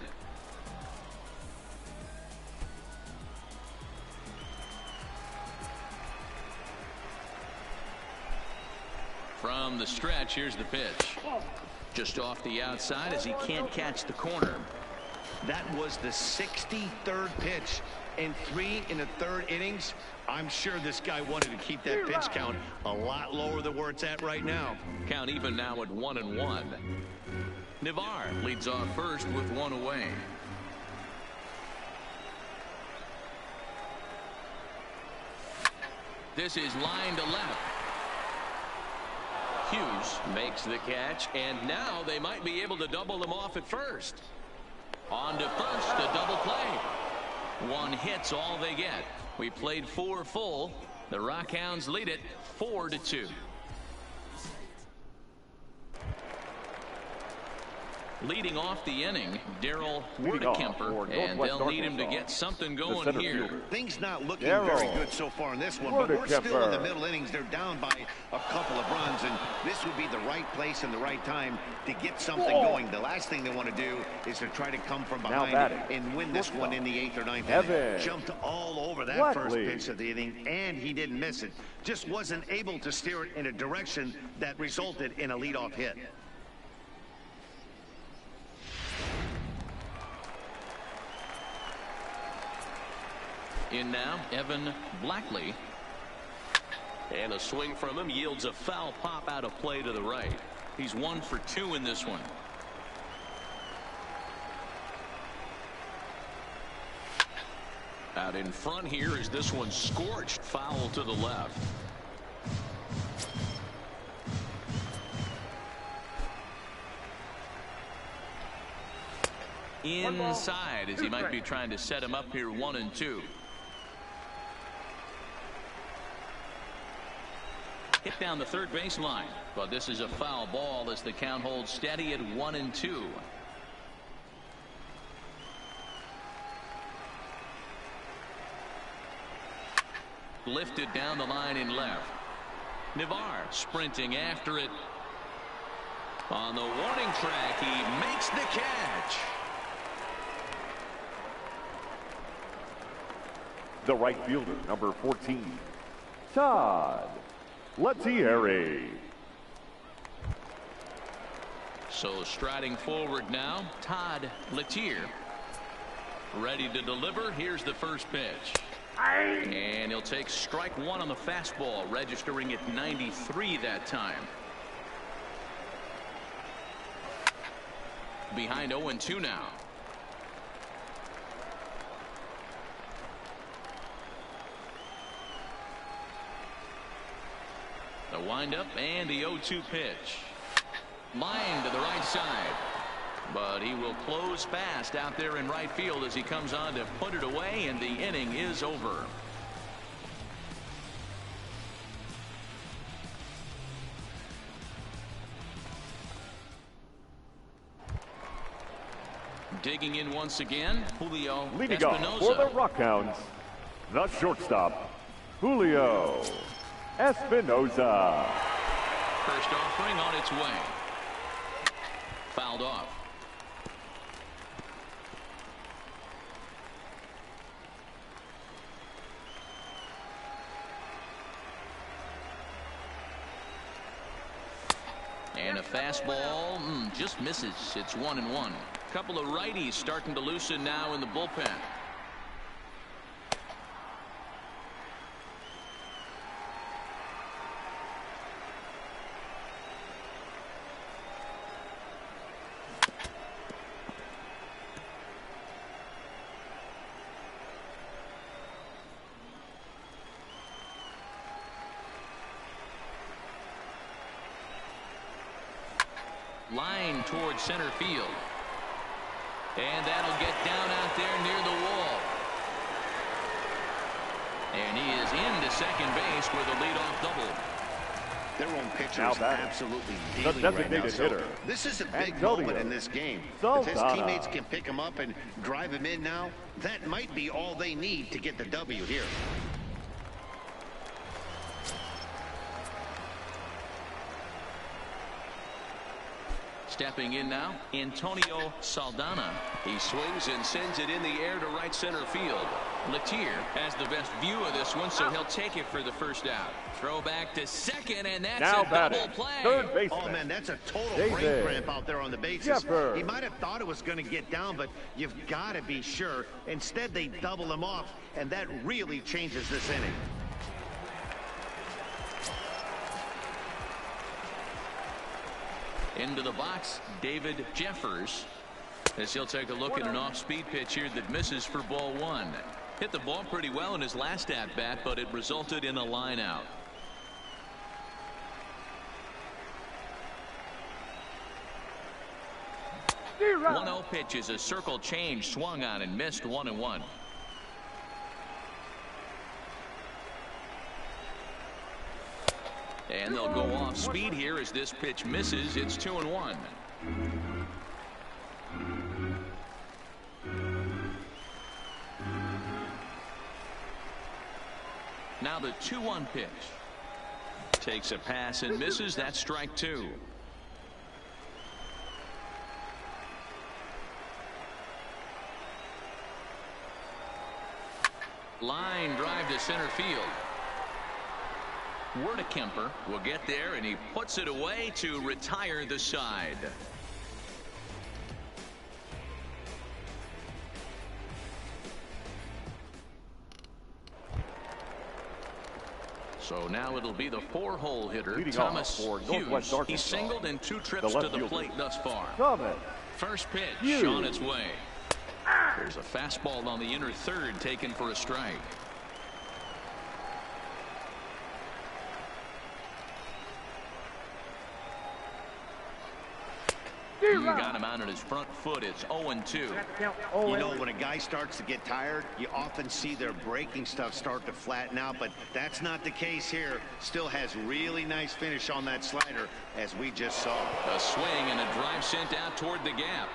From the stretch, here's the pitch. Just off the outside as he can't catch the corner. That was the 63rd pitch and 3 in the 3rd innings. I'm sure this guy wanted to keep that pitch count a lot lower than where it's at right now. Count even now at 1-1. Navarre leads off first with 1 away. This is line to left. Hughes makes the catch, and now they might be able to double them off at first. On to first, a double play. 1 hit's all they get. We played 4 full. The Rockhounds lead it 4-2. Leading off the inning, Daryl Wardekemper, and they'll need him to get something going here. Things not looking very good so far in this one, but we're still in the middle innings. They're down by a couple of runs, and this would be the right place and the right time to get something going. The last thing they want to do is to try to come from behind and win this one in the 8th or 9th inning. Jumped all over that first pitch of the inning, and he didn't miss it. Just wasn't able to steer it in a direction that resulted in a leadoff hit. In now, Evan Blackley. And a swing from him yields a foul pop out of play to the right. He's 1 for 2 in this one. Out in front here is this one scorched foul to the left. Inside as he might be trying to set him up here 1-2. Hit down the third baseline, but this is a foul ball as the count holds steady at 1-2. Lifted down the line in left. Navarre sprinting after it. On the warning track, he makes the catch. The right fielder, number 14, Todd Lettieri. So striding forward now, Todd Lettieri. Ready to deliver. Here's the first pitch. And he'll take strike 1 on the fastball, registering at 93 that time. Behind 0-2 now. The windup and the 0-2 pitch. Line to the right side. But he will close fast out there in right field as he comes on to put it away, and the inning is over. Digging in once again, Julio Leading off for the Rockhounds, the shortstop, Julio Espinosa. First offering on its way. Fouled off. And a fastball just misses. It's 1-1. Couple of righties starting to loosen now in the bullpen. Line towards center field. And that'll get down out there near the wall. And he is into second base with a leadoff double. Their own pitcher is absolutely dealing right now. So this is a big moment in this game. If his teammates can pick him up and drive him in now, that might be all they need to get the W here. Stepping in now, Antonio Saldana. He swings and sends it in the air to right center field. Latier has the best view of this one, so he'll take it for the first out. Throw back to second, and that's now a double play. Third baseman. Oh, man, that's a total brain cramp out there on the bases. He might have thought it was going to get down, but you've got to be sure. Instead, they double him off, and that really changes this inning. Into the box, David Jeffers, as he'll take a look at an off-speed pitch here that misses for ball one. Hit the ball pretty well in his last at-bat, but it resulted in a line out. The 1-0 pitch is a circle change, swung on and missed 1-1. And they'll go off speed here as this pitch misses. It's 2-1. Now the 2-1 pitch. Takes a pass and misses. That's strike two. Line drive to center field. Kemper will get there, and he puts it away to retire the side. So now it'll be the 4-hole hitter, Leading Thomas for Hughes. He singled in 2 trips to the plate thus far. First pitch Hughes on its way. There's a fastball on the inner third taken for a strike. You got him out on his front foot. It's 0-2. You know, when a guy starts to get tired, you often see their breaking stuff start to flatten out, but that's not the case here. Still has really nice finish on that slider, as we just saw. A swing and a drive sent out toward the gap.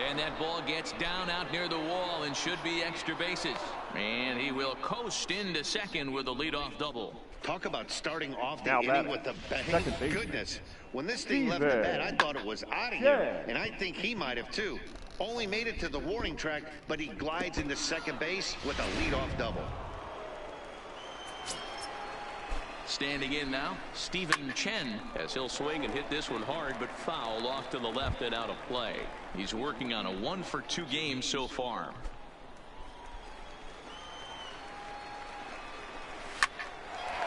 And that ball gets down out near the wall and should be extra bases. And he will coast into second with a leadoff double. Talk about starting off the inning with a bang. Goodness. When this thing left the bat, I thought it was out of here. And I think he might have too. Only made it to the warning track, but he glides into second base with a leadoff double. Standing in now, Stephen Chen, as he'll swing and hit this one hard, but foul off to the left and out of play. He's working on a 1-for-2 game so far.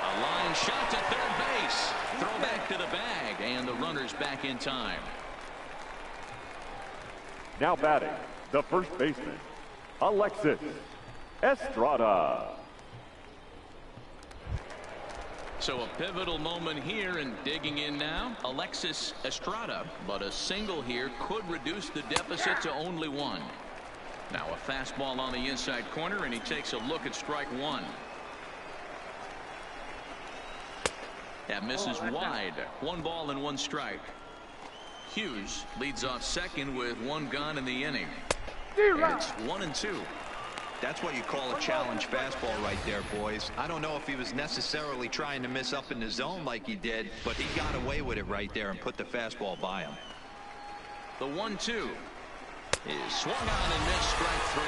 A line shot to third base. Throw back to the bag, and the runner's back in time. Now batting, the first baseman, Alexis Estrada. So a pivotal moment here, and digging in now, Alexis Estrada. But a single here could reduce the deficit to only 1. Now a fastball on the inside corner, and he takes a look at strike 1. That misses wide. 1 ball and 1 strike. Hughes leads off second with 1 gone in the inning. And it's 1-2. That's what you call a challenge fastball right there, boys. I don't know if he was necessarily trying to miss up in the zone like he did, but he got away with it right there and put the fastball by him. The 1-2 is swung on and missed, strike 3.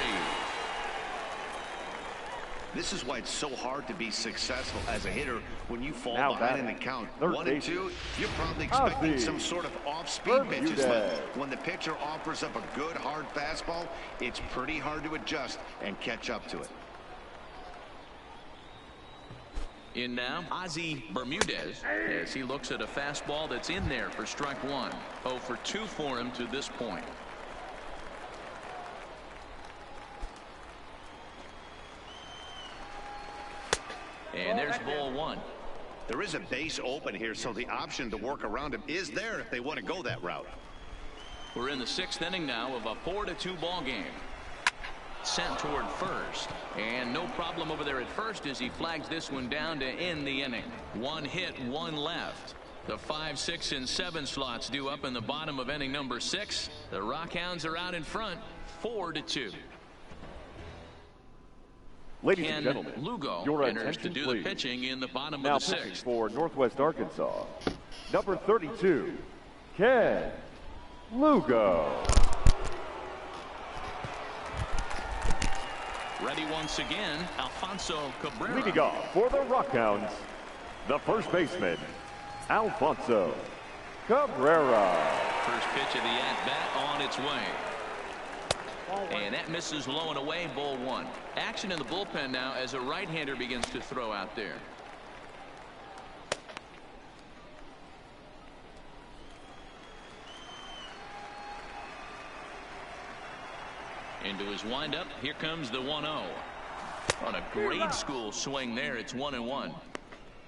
This is why it's so hard to be successful as a hitter when you fall now behind in the count. 1 and 2, you're probably Ozzie expecting some sort of off-speed pitches. But when the pitcher offers up a good hard fastball, it's pretty hard to adjust and catch up to it. In now, Ozzie Bermudez, as he looks at a fastball that's in there for strike 1. 0 for 2 for him to this point. And there's ball 1. There is a base open here, so the option to work around him is there if they want to go that route. We're in the 6th inning now of a 4-2 ball game. Sent toward first, and no problem over there at first as he flags this one down to end the inning. 1 hit, 1 left. The 5, 6, and 7 slots due up in the bottom of inning number 6. The Rockhounds are out in front, 4-2. Ladies and gentlemen, Lugo your enters to attention, do please. the pitching in the bottom Now of the 6th. for Northwest Arkansas, number 32, Ken Lugo. Ready once again, Alfonso Cabrera. Leading off for the Rockhounds, the first baseman, Alfonso Cabrera. First pitch of the at-bat on its way. And that misses low and away, ball one. Action in the bullpen now as a right-hander begins to throw out there. Into his windup, here comes the 1-0. On a grade school swing there, it's 1-1.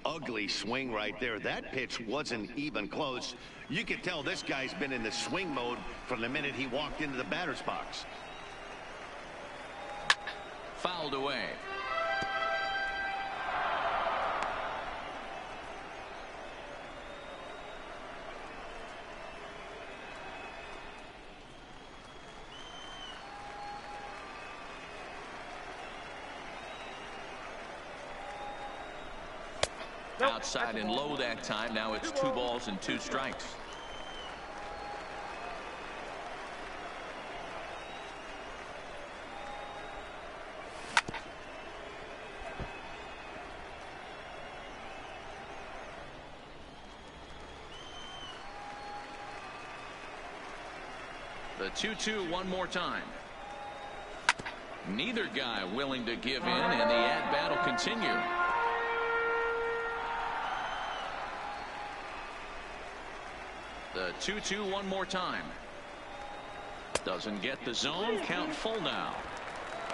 Ugly swing right there. That pitch wasn't even close. You could tell this guy's been in the swing mode from the minute he walked into the batter's box. Fouled away. Outside and low that time. Now it's 2 balls and 2 strikes. The 2-2 one more time. Neither guy willing to give in, and the at-bat will continue. The 2-2 one more time. Doesn't get the zone. Count full now.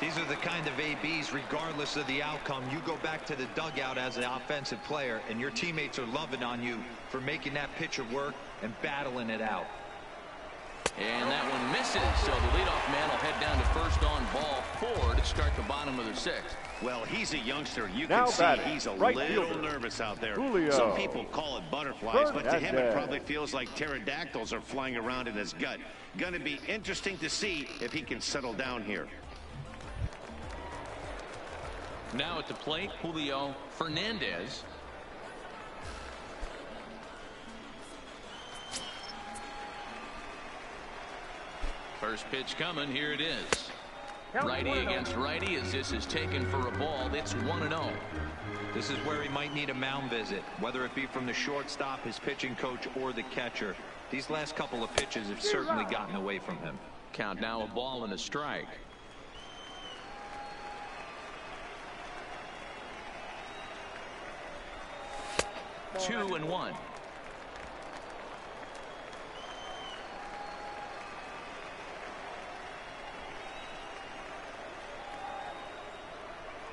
These are the kind of ABs, regardless of the outcome, you go back to the dugout as an offensive player, and your teammates are loving on you for making that pitcher work and battling it out. And that one misses, so the leadoff man will head down to first on ball 4 to start the bottom of the 6th. Well, he's a youngster. You Now can see batting, he's a right little fielder, nervous out there. Julio. Some people call it butterflies, but to him it Hernandez. probably feels like pterodactyls are flying around in his gut. Going to be interesting to see if he can settle down here. Now at the plate, Julio Fernandez. First pitch coming. Here it is. Righty against righty as this is taken for a ball. It's 1-0. This is where he might need a mound visit, whether it be from the shortstop, his pitching coach, or the catcher. These last couple of pitches have certainly gotten away from him. Count now a ball and a strike. Two and one.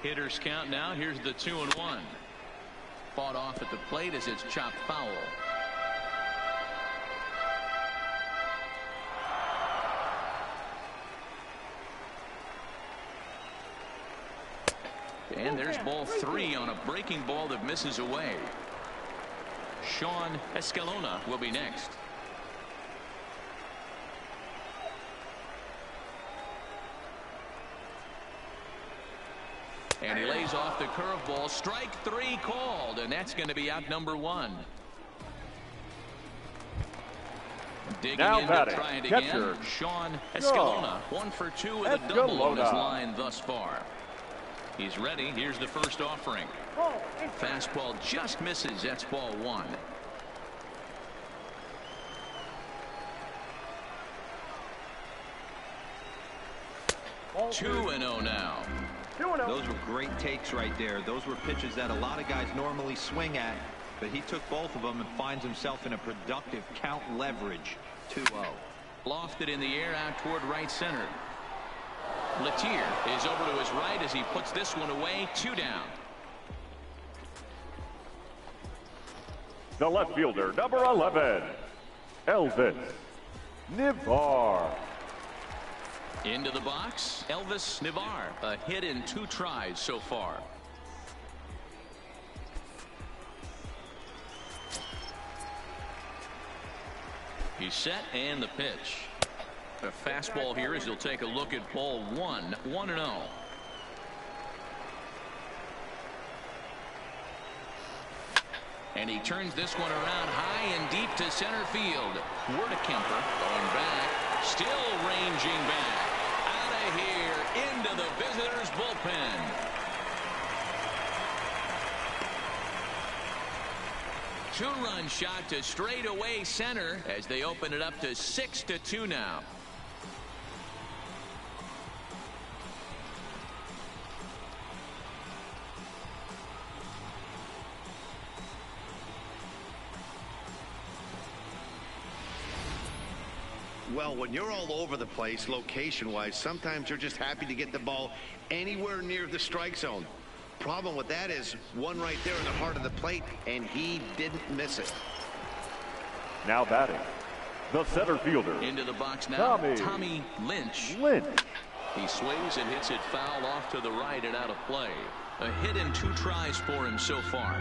Hitters count now. Here's the 2-1. Fought off at the plate as it's chopped foul. And there's ball 3 on a breaking ball that misses away. Sean Escalona will be next. And he lays off the curveball. Strike 3 called, and that's going to be out number 1. Digging now in batting, to try it catcher, again. Sean Escalona, 1 for 2 with a double on his line thus far. He's ready. Here's the first offering. Fastball just misses. That's ball 1. Two and 0 now. Those were great takes right there. Those were pitches that a lot of guys normally swing at, but he took both of them and finds himself in a productive count leverage. 2-0. Lofted in the air out toward right center. Letier is over to his right as he puts this one away. 2 down. The left fielder, number 11, Elvis Nivar. Into the box, Elvis Nivar. A hit in 2 tries so far. He's set and the pitch. A fastball here as he'll take a look at ball 1. 1-0. And he turns this one around high and deep to center field. Werdekemper going back. Still ranging back. Out of here into the visitors' bullpen. Two-run shot to straightaway center as they open it up to 6-2 now. Well, when you're all over the place, location-wise, sometimes you're just happy to get the ball anywhere near the strike zone. Problem with that is one right there in the heart of the plate, and he didn't miss it. Now batting, the center fielder. Into the box now, Tommy Lynch. He swings and hits it foul off to the right and out of play. A hit in 2 tries for him so far.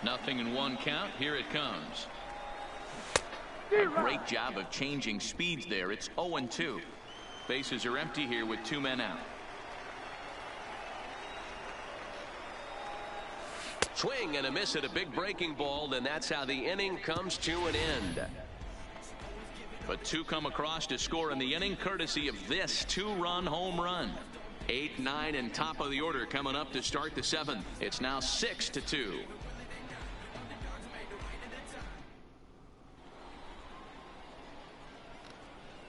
Nothing in 1 count. Here it comes. A great job of changing speeds there. It's 0-2. Bases are empty here with 2 men out. Swing and a miss at a big breaking ball, and that's how the inning comes to an end. But 2 come across to score in the inning, courtesy of this 2-run home run. 8, 9, and top of the order coming up to start the 7th. It's now 6-2.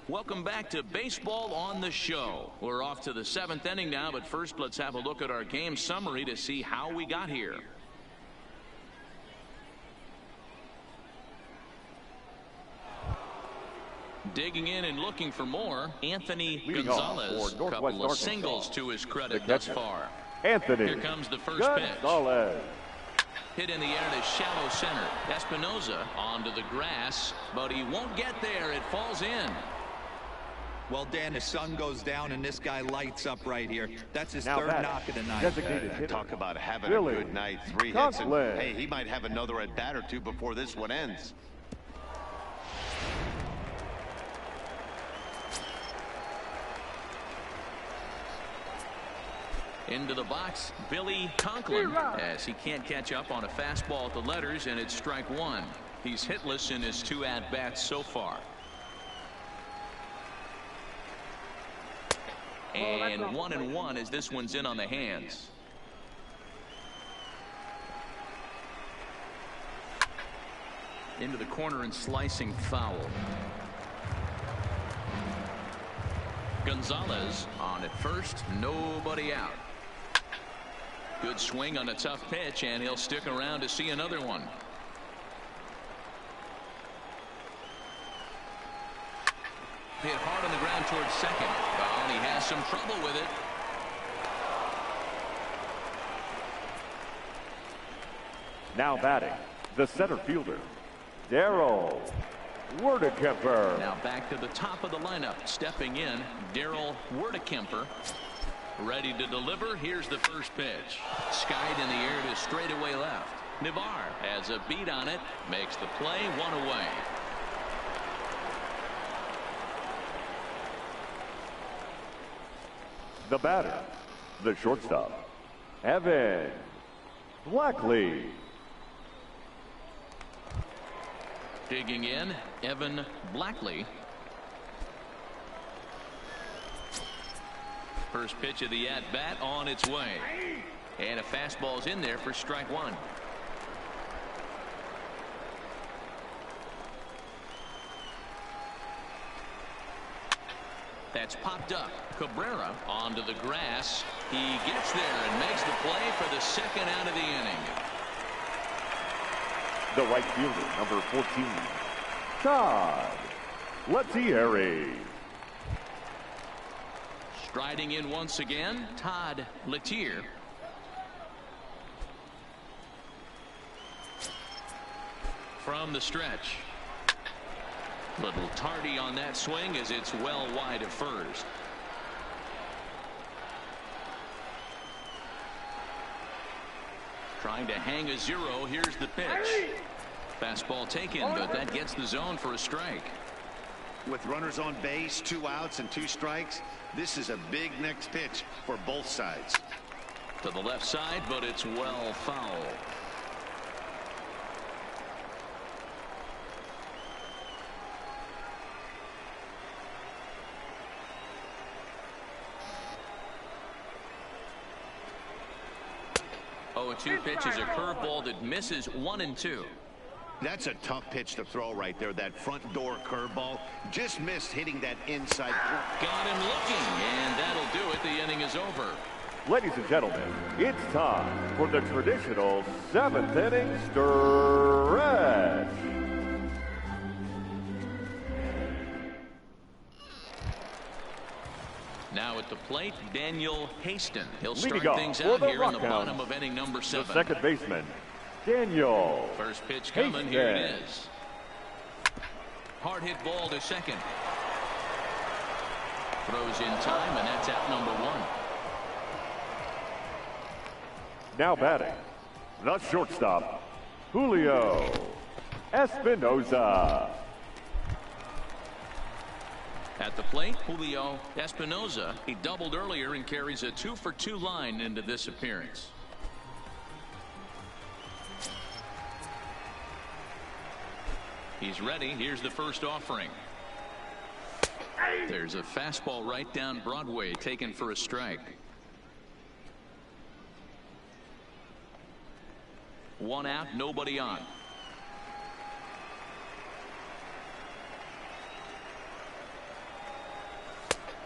Welcome back to Baseball on the Show. We're off to the 7th inning now, but first let's have a look at our game summary to see how we got here. Digging in and looking for more, Anthony Gonzalez. A couple of singles to his credit thus far. Anthony. Here comes the first Gonzalez. Hit in the air to shallow center. Espinoza onto the grass, but he won't get there. It falls in. Well, Dan, the sun goes down and this guy lights up right here. That's his third knock of the night. Talk about having a good night. 3 hits. And, hey, he might have another at bat or 2 before this one ends. Into the box, Billy Conklin, as he can't catch up on a fastball at the letters, and it's strike 1. He's hitless in his 2 at-bats so far. And 1-1 as this one's in on the hands. Into the corner and slicing foul. Gonzalez on at first, nobody out. Good swing on a tough pitch, and he'll stick around to see another one. Hit hard on the ground towards second. Well, he has some trouble with it. Now batting, the center fielder, Darryl Werdekemper. Now back to the top of the lineup. Stepping in, Darryl Werdekemper. Ready to deliver. Here's the first pitch. Skied in the air to straightaway left. Navar has a beat on it. Makes the play. 1 away. The batter, the shortstop, Evan Blackley. Digging in, Evan Blackley. First pitch of the at-bat on its way. And a fastball's in there for strike 1. That's popped up. Cabrera onto the grass. He gets there and makes the play for the 2nd out of the inning. The right fielder, number 14, Todd Lettieri. Striding in once again, Todd Lettieri. From the stretch. Little tardy on that swing as it's well wide of first. Trying to hang a 0. Here's the pitch. Fastball taken, but that gets the zone for a strike. With runners on base, 2 outs and 2 strikes, this is a big next pitch for both sides. To the left side, but it's well foul. Oh, 2 pitches, a curveball that misses 1 and 2. That's a tough pitch to throw right there. That front door curveball just missed hitting that inside. Got him looking, and that'll do it. The inning is over. Ladies and gentlemen, it's time for the traditional 7th inning stretch. Now at the plate, Daniel Haston. He'll Leading start off things for out the here in the Rockhounds, bottom of inning number 7. The second baseman, Daniel. First pitch coming. Here it Haston. is. Hard hit ball to second. Throws in time, and that's out number 1. Now batting, the shortstop, Julio Espinoza. At the plate, Julio Espinoza. He doubled earlier and carries a 2-for-2 line into this appearance. He's ready. Here's the first offering. There's a fastball right down Broadway, taken for a strike. 1 out, nobody on.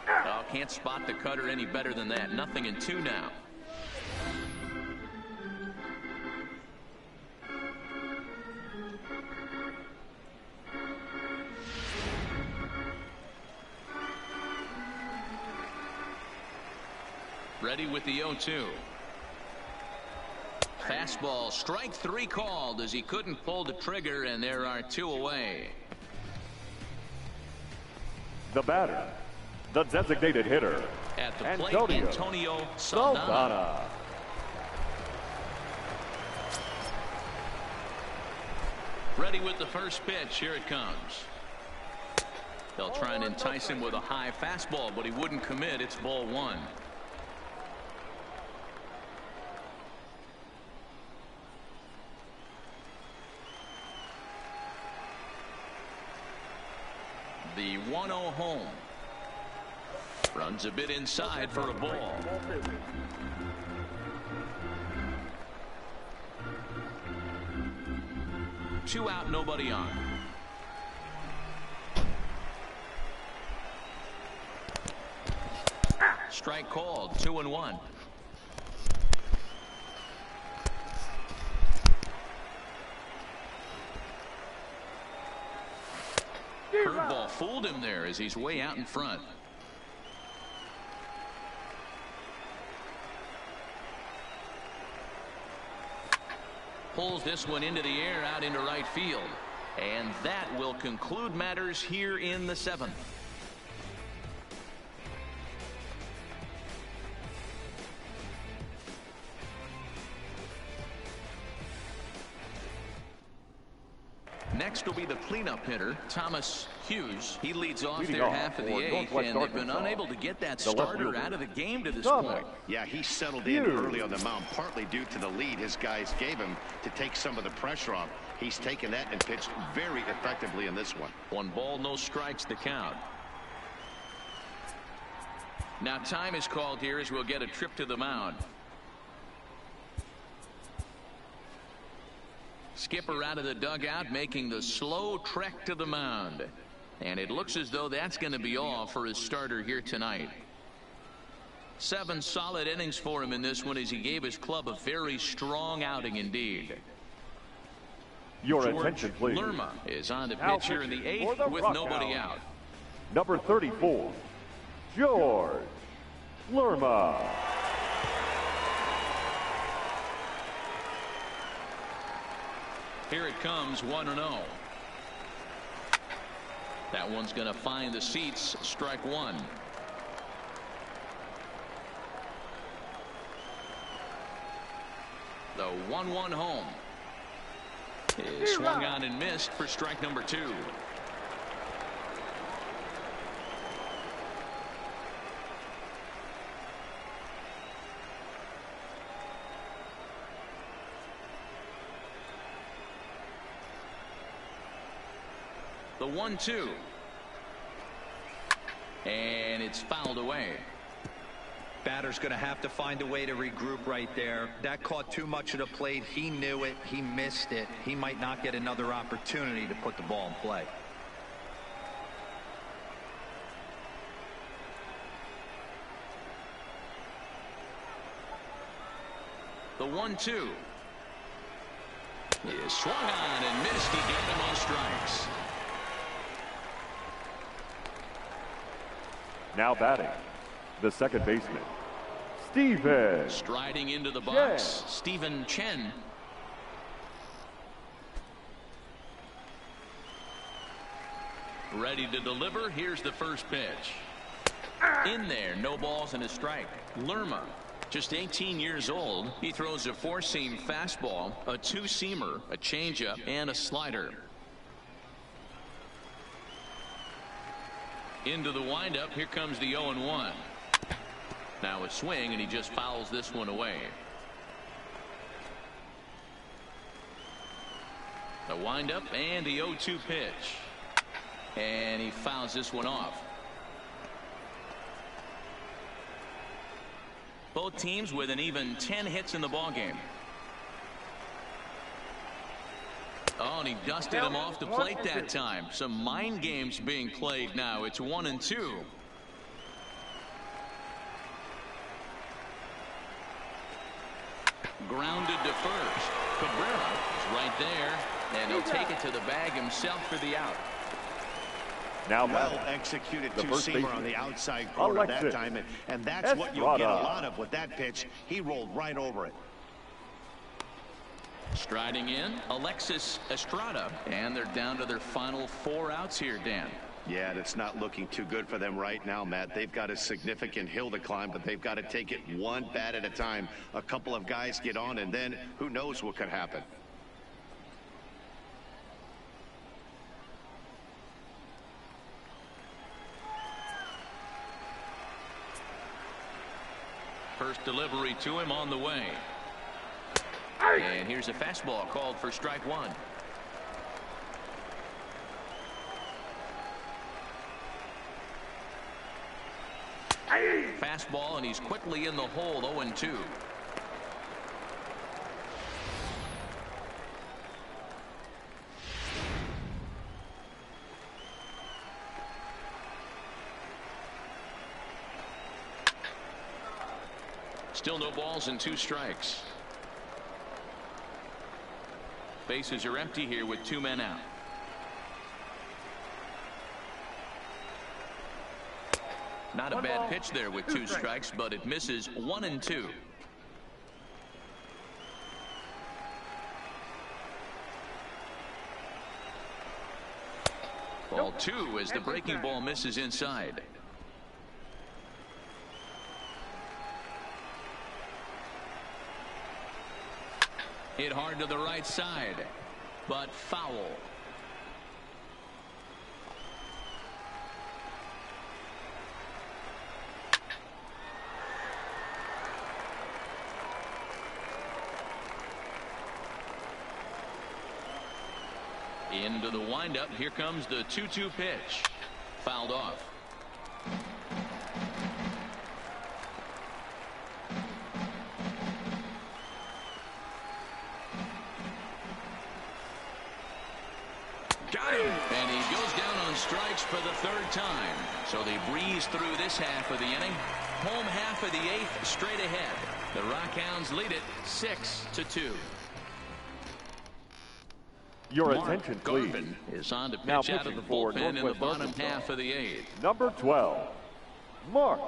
Oh, can't spot the cutter any better than that. Nothing in 2 now. Ready with the 0-2. Fastball, strike 3 called as he couldn't pull the trigger, and there are 2 away. The batter, the designated hitter, At the plate, Antonio Antonio Saldana. Ready with the first pitch. Here it comes. They'll try and entice him with a high fastball, but he wouldn't commit. It's ball 1. The 1-0 home. Runs a bit inside for a ball. Two out, nobody on. Strike called, 2-1. Curveball fooled him there as he's way out in front. Pulls this one into the air out into right field. And that will conclude matters here in the 7th. Next will be the cleanup hitter, Thomas Hughes. He leads off their half of the 8th, and they've been unable to get that starter out of the game to this point. Yeah, he settled in early on the mound, partly due to the lead his guys gave him to take some of the pressure off. He's taken that and pitched very effectively in this one. 1 ball, no strikes, the count. Now time is called here as we'll get a trip to the mound. Skipper out of the dugout, making the slow trek to the mound. And it looks as though that's going to be all for his starter here tonight. 7 solid innings for him in this one as he gave his club a very strong outing indeed. Your attention, please. Lerma is on the pitch here in the 8th with nobody out. Number 34, George Lerma. Here it comes, 1-0. That one's going to find the seats, strike 1. The 1-1 home is swung on and missed for strike number 2. The 1-2. And it's fouled away. Batter's going to have to find a way to regroup right there. That caught too much of the plate. He knew it. He missed it. He might not get another opportunity to put the ball in play. The 1-2. He is swung on and missed. He gave him on strikes. Now batting, the second baseman, Steven. Striding into the box, Stephen Chen. Ready to deliver. Here's the first pitch. In there, no balls and a strike. Lerma, just 18 years old. He throws a four-seam fastball, a two-seamer, a changeup, and a slider. Into the windup. Here comes the 0-1. Now a swing, and he just fouls this one away. The windup and the 0-2 pitch. And he fouls this one off. Both teams with an even 10 hits in the ballgame. Oh, and he dusted him off the plate that time. Some mind games being played now. It's 1-2. Grounded to first. Cabrera is right there, and he'll take it to the bag himself for the out. Now well executed two-seamer on the outside corner that time, and that's what you'll get a lot of with that pitch. He rolled right over it. Striding in, Alexis Estrada, and they're down to their final 4 outs here, Dan. Yeah, and it's not looking too good for them right now, Matt. They've got a significant hill to climb, but they've got to take it one bat at a time. A couple of guys get on, and then who knows what could happen. First delivery to him on the way. And here's a fastball called for strike 1. Fastball, and he's quickly in the hole. 0-2. Still no balls and 2 strikes. Bases are empty here with 2 men out. Not a bad pitch there with 2 strikes, but it misses. 1-2. Ball 2 as the breaking ball misses inside. Hit hard to the right side, but foul. Into the windup. Here comes the 2-2 pitch. Fouled off. Got him. And he goes down on strikes for the 3rd time. So they breeze through this half of the inning. Home half of the 8th straight ahead. The Rockhounds lead it 6-2. Your Mark attention, please. Garvin is on to Now pitch out of the pitching for bullpen in the Northwest bottom Arkansas. half of the 8th. Number 12, Mark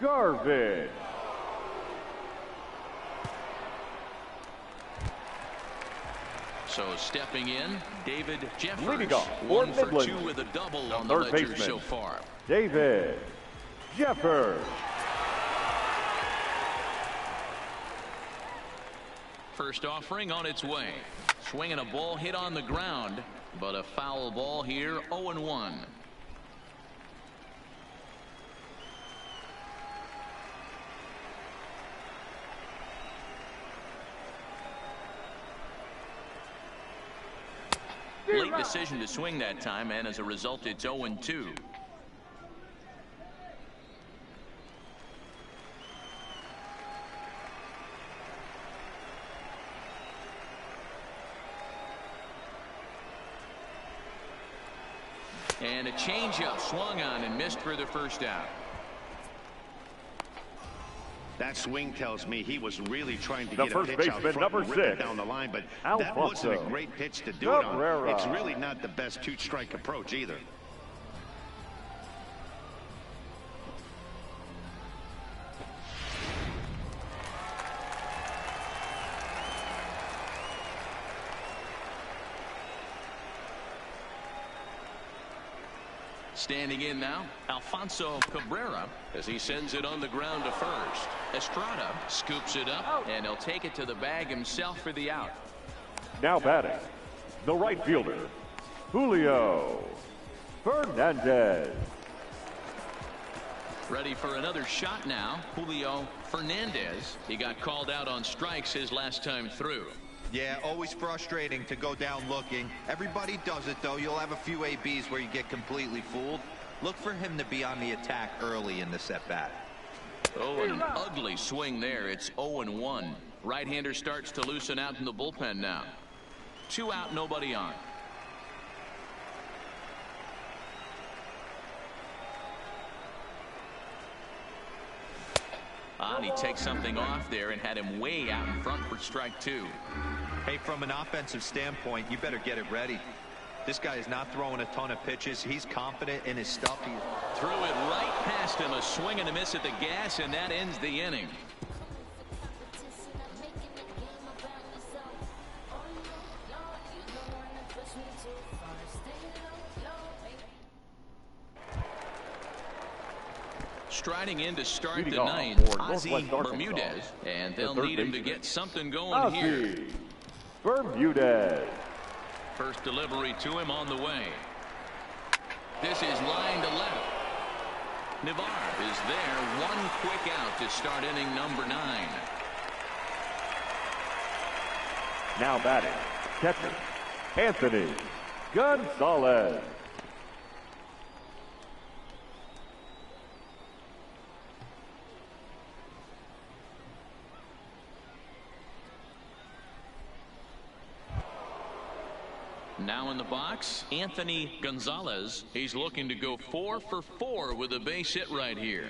Garvin. So stepping in, David Jeffers. Leading off for 1 for Midland, 2 with a double on the third ledger baseman, so far. David Jeffers. First offering on its way. Swinging a ball hit on the ground, but a foul ball here. 0-1. Late decision to swing that time, and as a result, it's 0-2. And a changeup swung on and missed for the first out. That swing tells me he was really trying to The get a first pitch out baseman, front number and rip it 6, down the line, but that Alfonso wasn't a great pitch to do it on. Cabrera. It's really not the best two-strike approach either. Standing in now, Alfonso Cabrera, as he sends it on the ground to first. Estrada scoops it up, and he'll take it to the bag himself for the out. Now batting, the right fielder, Julio Fernandez. Ready for another shot now, Julio Fernandez. He got called out on strikes his last time through. Yeah, always frustrating to go down looking. Everybody does it, though. You'll have a few ABs where you get completely fooled. Look for him to be on the attack early in this at-bat. Oh, an ugly swing there. It's 0-1. Right-hander starts to loosen out in the bullpen now. 2 out, nobody on. And he takes something off there and had him way out in front for strike 2. Hey, from an offensive standpoint, you better get it ready. This guy is not throwing a ton of pitches. He's confident in his stuff. He threw it right past him, a swing and a miss at the gas, and that ends the inning. Striding in to start the ninth, Ozzy Bermudez, and they'll need him to get something going here. Bermudez. First delivery to him on the way. This is line to left. Navarre is there, one quick out to start inning number 9. Now batting, catcher, Anthony Gonzalez. Now in the box, Anthony Gonzalez. He's looking to go 4 for 4 with a base hit right here.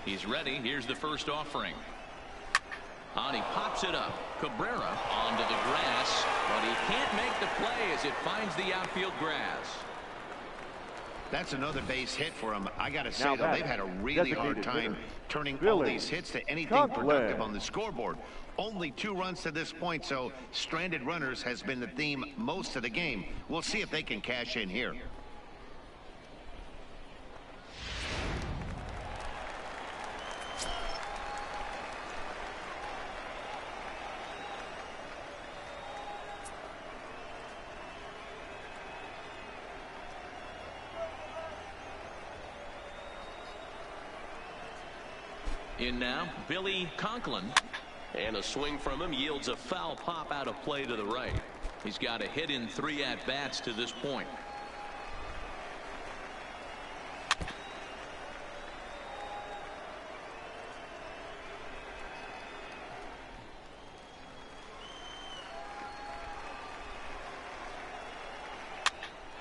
He's ready. Here's the first offering. And he pops it up. Cabrera onto the grass, but he can't make the play as it finds the outfield grass. That's another base hit for him. I got to say, though, they've had a really hard time turning all these hits to anything productive on the scoreboard. Only 2 runs to this point, so stranded runners has been the theme most of the game. We'll see if they can cash in here. In now, Billy Conklin. And a swing from him yields a foul pop out of play to the right. He's got a hit in 3 at-bats to this point.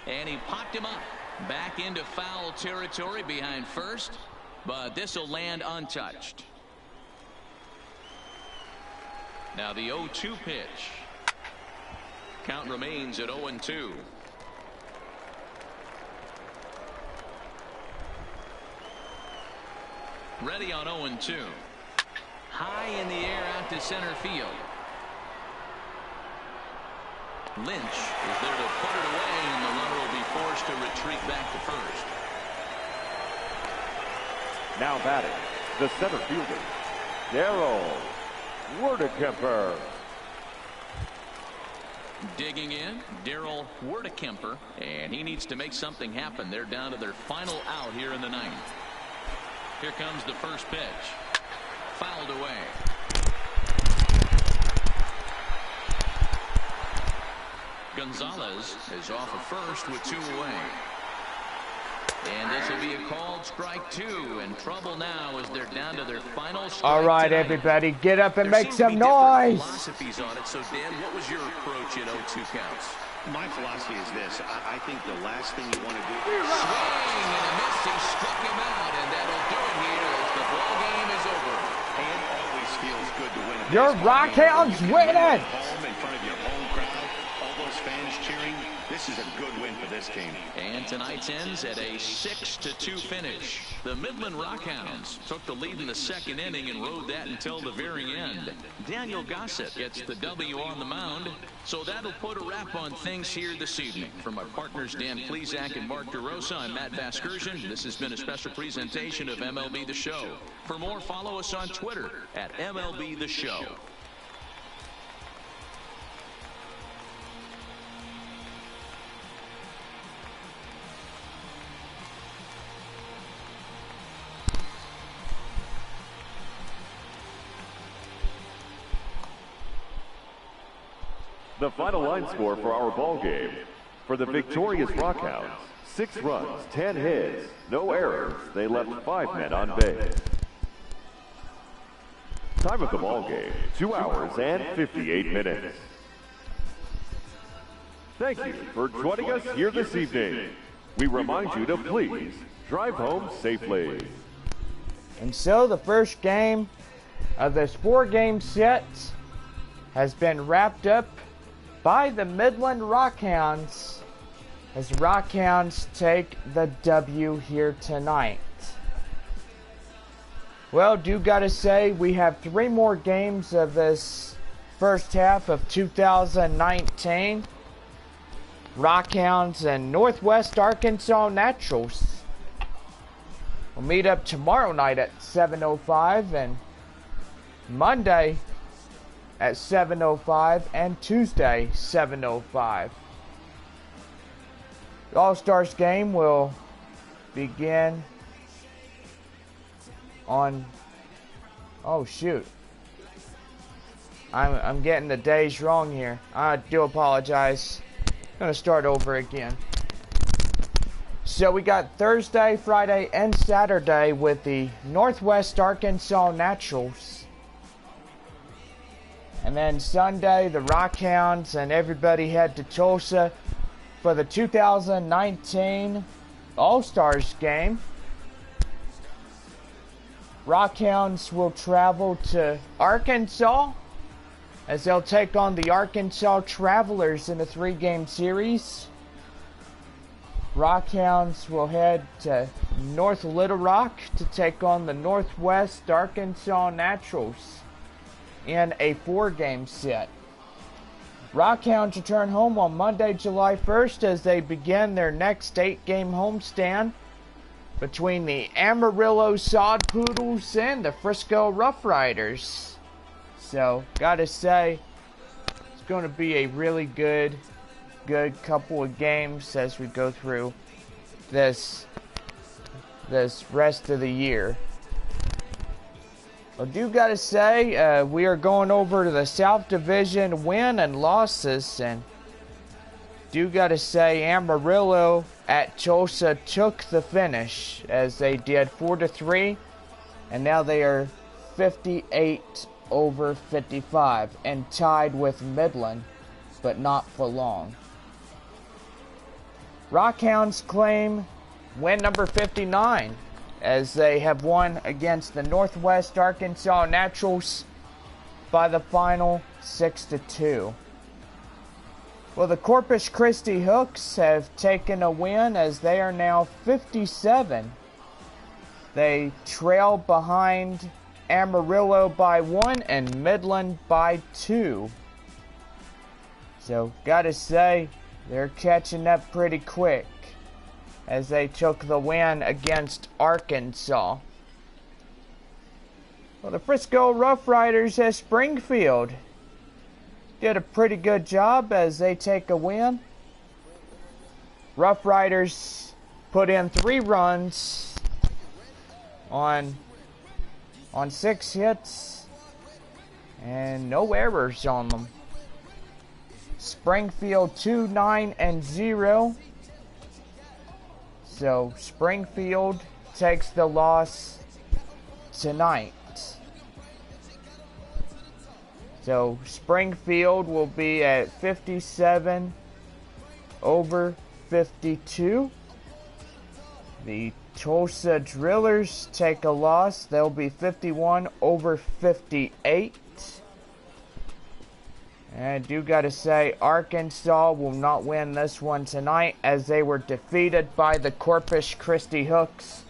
And he popped him up. Back into foul territory behind first. But this will land untouched. Now the 0-2 pitch. Count remains at 0-2. Ready on 0-2. High in the air out to center field. Lynch is there to put it away, and the runner will be forced to retreat back to first. Now batting, the center fielder, Daryl Werdekemper. Digging in, Daryl Werdekemper, and he needs to make something happen. They're down to their final out here in the ninth. Here comes the first pitch. Fouled away. Gonzalez is off of first with 2 away. And this will be a called strike 2, and trouble now as they're down to their final strike. All right, tonight. everybody, get up and There make seem to some be different noise. philosophies on it. So, Dan, what was your approach in 0-2 counts? My philosophy is this. I think the last thing you want to do Swing and a miss. He struck him out, and that'll do it here as the ball game is over. and it always feels good to win a Your baseball game. Rockhounds You can win win at it. home in front of your home crowd, all those fans cheering. This is a good win for this team. And tonight's ends at a 6-2 finish. The Midland Rockhounds took the lead in the second inning and rode that until the very end. Daniel Gossett gets the W on the mound. So that'll put a wrap on things here this evening. For my partners Dan Plesac and Mark DeRosa, I'm Matt Vasgersian. This has been a special presentation of MLB The Show. For more, follow us on Twitter at MLB The Show. The final line score for our ball game. For the victorious Rockhounds, 6 runs, 10 hits, no errors. They left 5 men on base. Time of the ball game, 2 hours and 58 minutes. Thank you for joining us here this evening. We remind you to please drive home safely. And so the first game of this 4-game set has been wrapped up by the Midland Rockhounds as Rockhounds take the W here tonight. Well, do gotta say we have 3 more games of this first half of 2019. Rockhounds and Northwest Arkansas Naturals will meet up tomorrow night at 7:05 and Monday at 7:05 and Tuesday 7:05. The All-Stars game will begin on, oh shoot, I'm getting the days wrong here. I do apologize. I'm gonna start over again. So we got Thursday, Friday, and Saturday with the Northwest Arkansas Naturals. And then Sunday, the Rockhounds and everybody head to Tulsa for the 2019 All-Stars game. Rockhounds will travel to Arkansas as they'll take on the Arkansas Travelers in a 3-game series. Rockhounds will head to North Little Rock to take on the Northwest Arkansas Naturals in a 4-game set. Rockhounds return home on Monday, July 1st as they begin their next 8-game homestand between the Amarillo Sod Poodles and the Frisco Rough Riders. So, gotta say, it's going to be a really good couple of games as we go through this rest of the year. I do gotta say, we are going over to the South Division win and losses, and do gotta say Amarillo at Tulsa took the finish as they did 4-3, and now they are 58-55 and tied with Midland, but not for long. Rockhounds claim win number 59 as they have won against the Northwest Arkansas Naturals by the final 6-2. Well, the Corpus Christi Hooks have taken a win as they are now 57. They trail behind Amarillo by 1 and Midland by 2. So, gotta say, they're catching up pretty quick as they took the win against Arkansas. Well, the Frisco Rough Riders at Springfield did a pretty good job as they take a win. Rough Riders put in 3 runs on 6 hits and no errors on them. Springfield 2-9-0. So Springfield takes the loss tonight. So Springfield will be at 57 over 52. The Tulsa Drillers take a loss. They'll be 51 over 58. And I do gotta say, Arkansas will not win this one tonight as they were defeated by the Corpus Christi Hooks.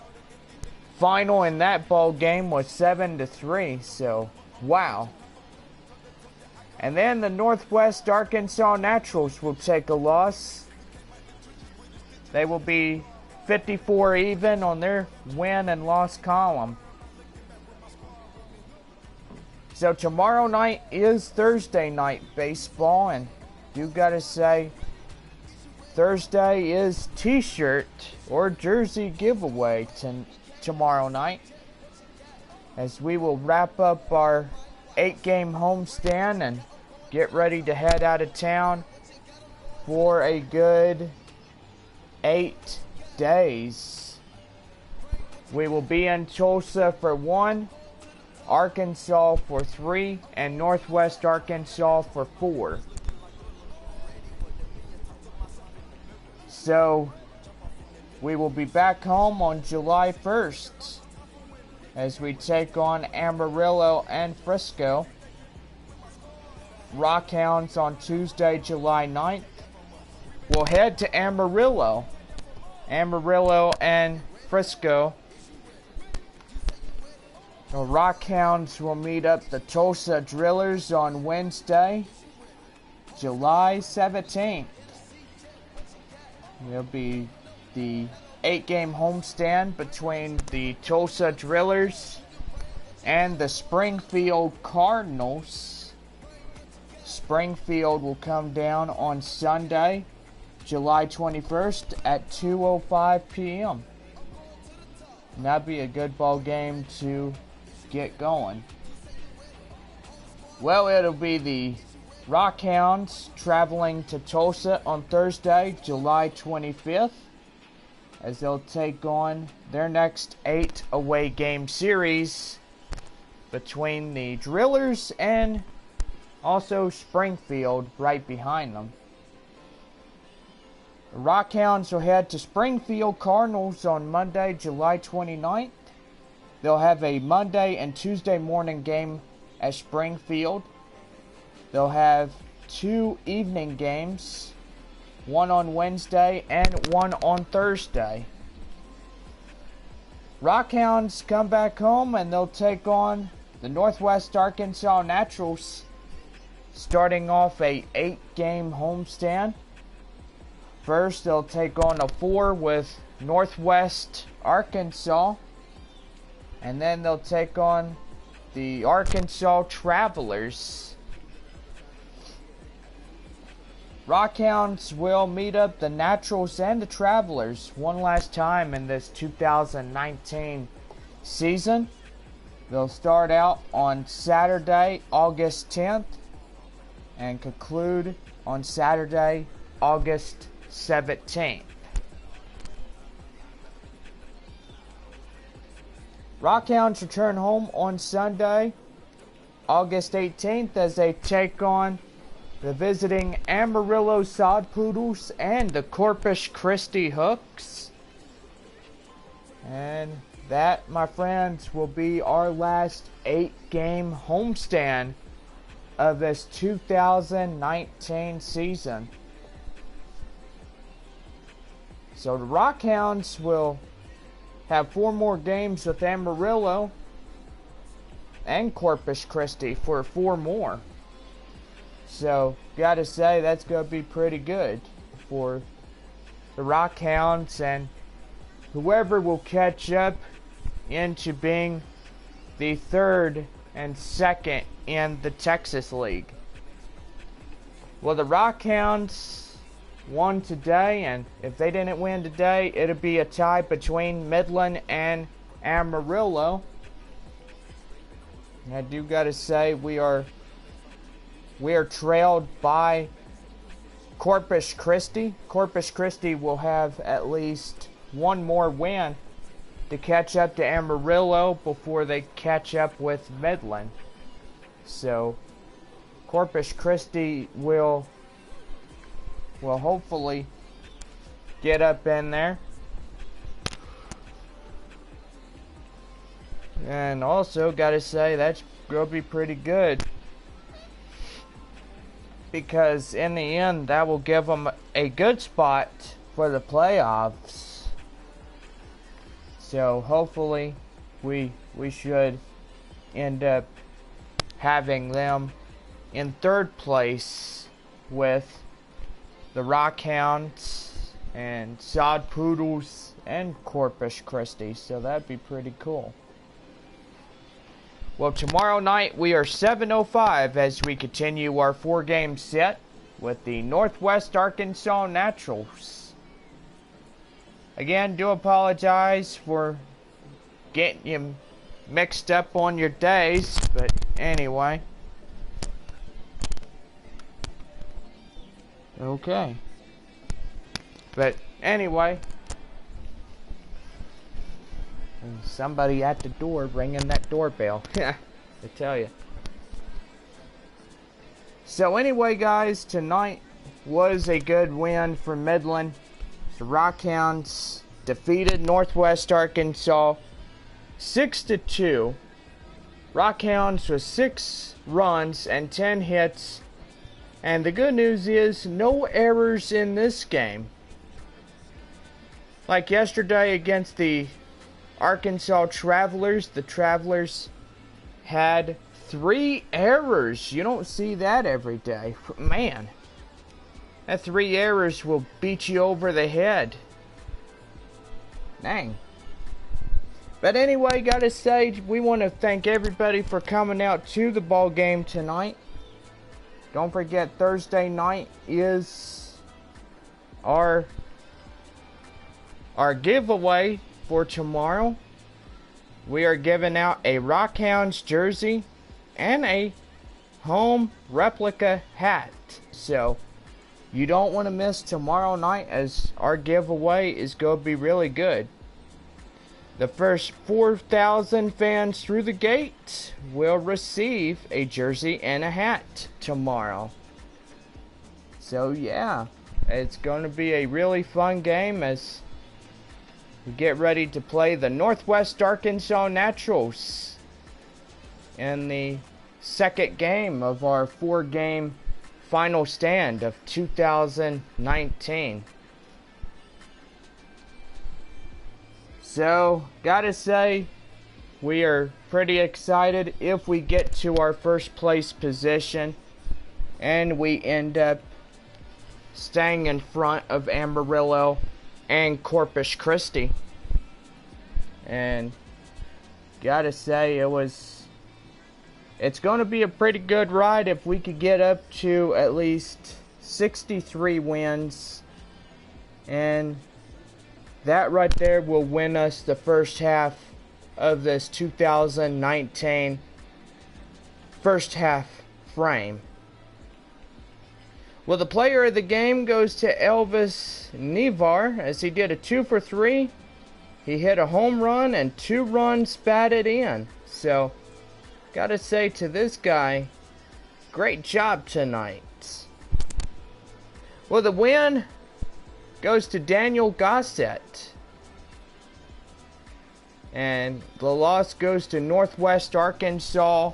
Final in that ball game was 7-3, so wow. And then the Northwest Arkansas Naturals will take a loss. They will be 54 even on their win and loss column. So tomorrow night is Thursday night baseball, and you gotta say, Thursday is t-shirt or jersey giveaway tomorrow night, as we will wrap up our 8-game homestand and get ready to head out of town for a good 8 days. We will be in Tulsa for 1, Arkansas for 3, and Northwest Arkansas for 4. So we will be back home on July 1st as we take on Amarillo and Frisco. Rockhounds on Tuesday, July 9th. We'll head to Amarillo and Frisco. The Rockhounds will meet up the Tulsa Drillers on Wednesday, July 17th. It'll be the 8-game homestand between the Tulsa Drillers and the Springfield Cardinals. Springfield will come down on Sunday, July 21st at 2:05 p.m. And that'd be a good ball game to get going. Well, it'll be the Rockhounds traveling to Tulsa on Thursday, July 25th, as they'll take on their next 8 away game series between the Drillers and also Springfield right behind them. The Rockhounds will head to Springfield Cardinals on Monday, July 29th. They'll have a Monday and Tuesday morning game at Springfield. They'll have 2 evening games, one on Wednesday and one on Thursday. Rockhounds come back home and they'll take on the Northwest Arkansas Naturals, starting off a 8-game homestand. First, they'll take on a 4 with Northwest Arkansas, and then they'll take on the Arkansas Travelers. Rockhounds will meet up the Naturals and the Travelers one last time in this 2019 season. They'll start out on Saturday, August 10th, and conclude on Saturday, August 17th. Rockhounds return home on Sunday, August 18th, as they take on the visiting Amarillo Sod Poodles and the Corpus Christi Hooks. And that, my friends, will be our last 8-game homestand of this 2019 season. So the Rockhounds will have 4 more games with Amarillo and Corpus Christi for 4 more. So, gotta say, that's gonna be pretty good for the Rockhounds, and whoever will catch up into being the 3rd and 2nd in the Texas League. Well, the Rockhounds won today, and if they didn't win today, it'd be a tie between Midland and Amarillo. I do gotta say, we are trailed by Corpus Christi. Corpus Christi will have at least one more win to catch up to Amarillo before they catch up with Midland. So Corpus Christi will hopefully get up in there. And also gotta say, that's gonna be pretty good, because in the end that will give them a good spot for the playoffs. So hopefully we should end up having them in 3rd place with the Rockhounds and Sod Poodles and Corpus Christi. So that'd be pretty cool. Well, tomorrow night we are 7:05 as we continue our 4-game set with the Northwest Arkansas Naturals. Again, do apologize for getting you mixed up on your days, but anyway. Okay. But anyway, somebody at the door ringing that doorbell. I tell you. So anyway, guys, tonight was a good win for Midland. The Rockhounds defeated Northwest Arkansas 6-2. Rockhounds with 6 runs and 10 hits. And the good news is no errors in this game. Like yesterday against the Arkansas Travelers, the Travelers had 3 errors. You don't see that every day. Man, that 3 errors will beat you over the head. Dang. But anyway, gotta say, we want to thank everybody for coming out to the ball game tonight. Don't forget, Thursday night is our giveaway for tomorrow. We are giving out a Rockhounds jersey and a home replica hat. So you don't want to miss tomorrow night, as our giveaway is going to be really good. The first 4,000 fans through the gate will receive a jersey and a hat tomorrow. So yeah, it's going to be a really fun game as we get ready to play the Northwest Arkansas Naturals in the 2nd game of our 4-game final stand of 2019. So, gotta say, we are pretty excited if we get to our 1st place position and we end up staying in front of Amarillo and Corpus Christi. And gotta say, it's gonna be a pretty good ride if we could get up to at least 63 wins, and that right there will win us the first half of this 2019 first half frame. Well, the player of the game goes to Elvis Nevar, as he did a 2 for 3. He hit a home run and 2 runs batted in. So, gotta say to this guy, great job tonight. Well, the win goes to Daniel Gossett. And the loss goes to Northwest Arkansas,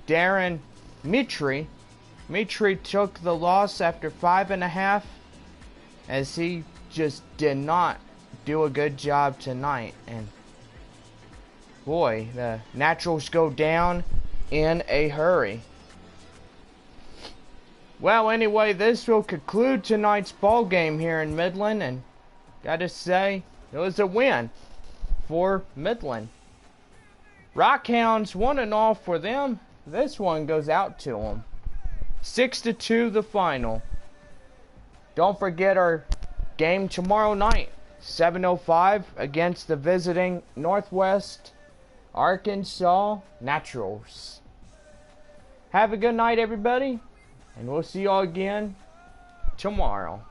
Darren Mitri. Mitri took the loss after 5.5, as he just did not do a good job tonight. And boy, the Naturals go down in a hurry. Well, anyway, this will conclude tonight's ball game here in Midland, and gotta say, it was a win for Midland. Rockhounds 1-0 for them. This one goes out to them. 6-2 the final. Don't forget our game tomorrow night, 7:05 against the visiting Northwest Arkansas Naturals. Have a good night, everybody, and we'll see y'all again tomorrow.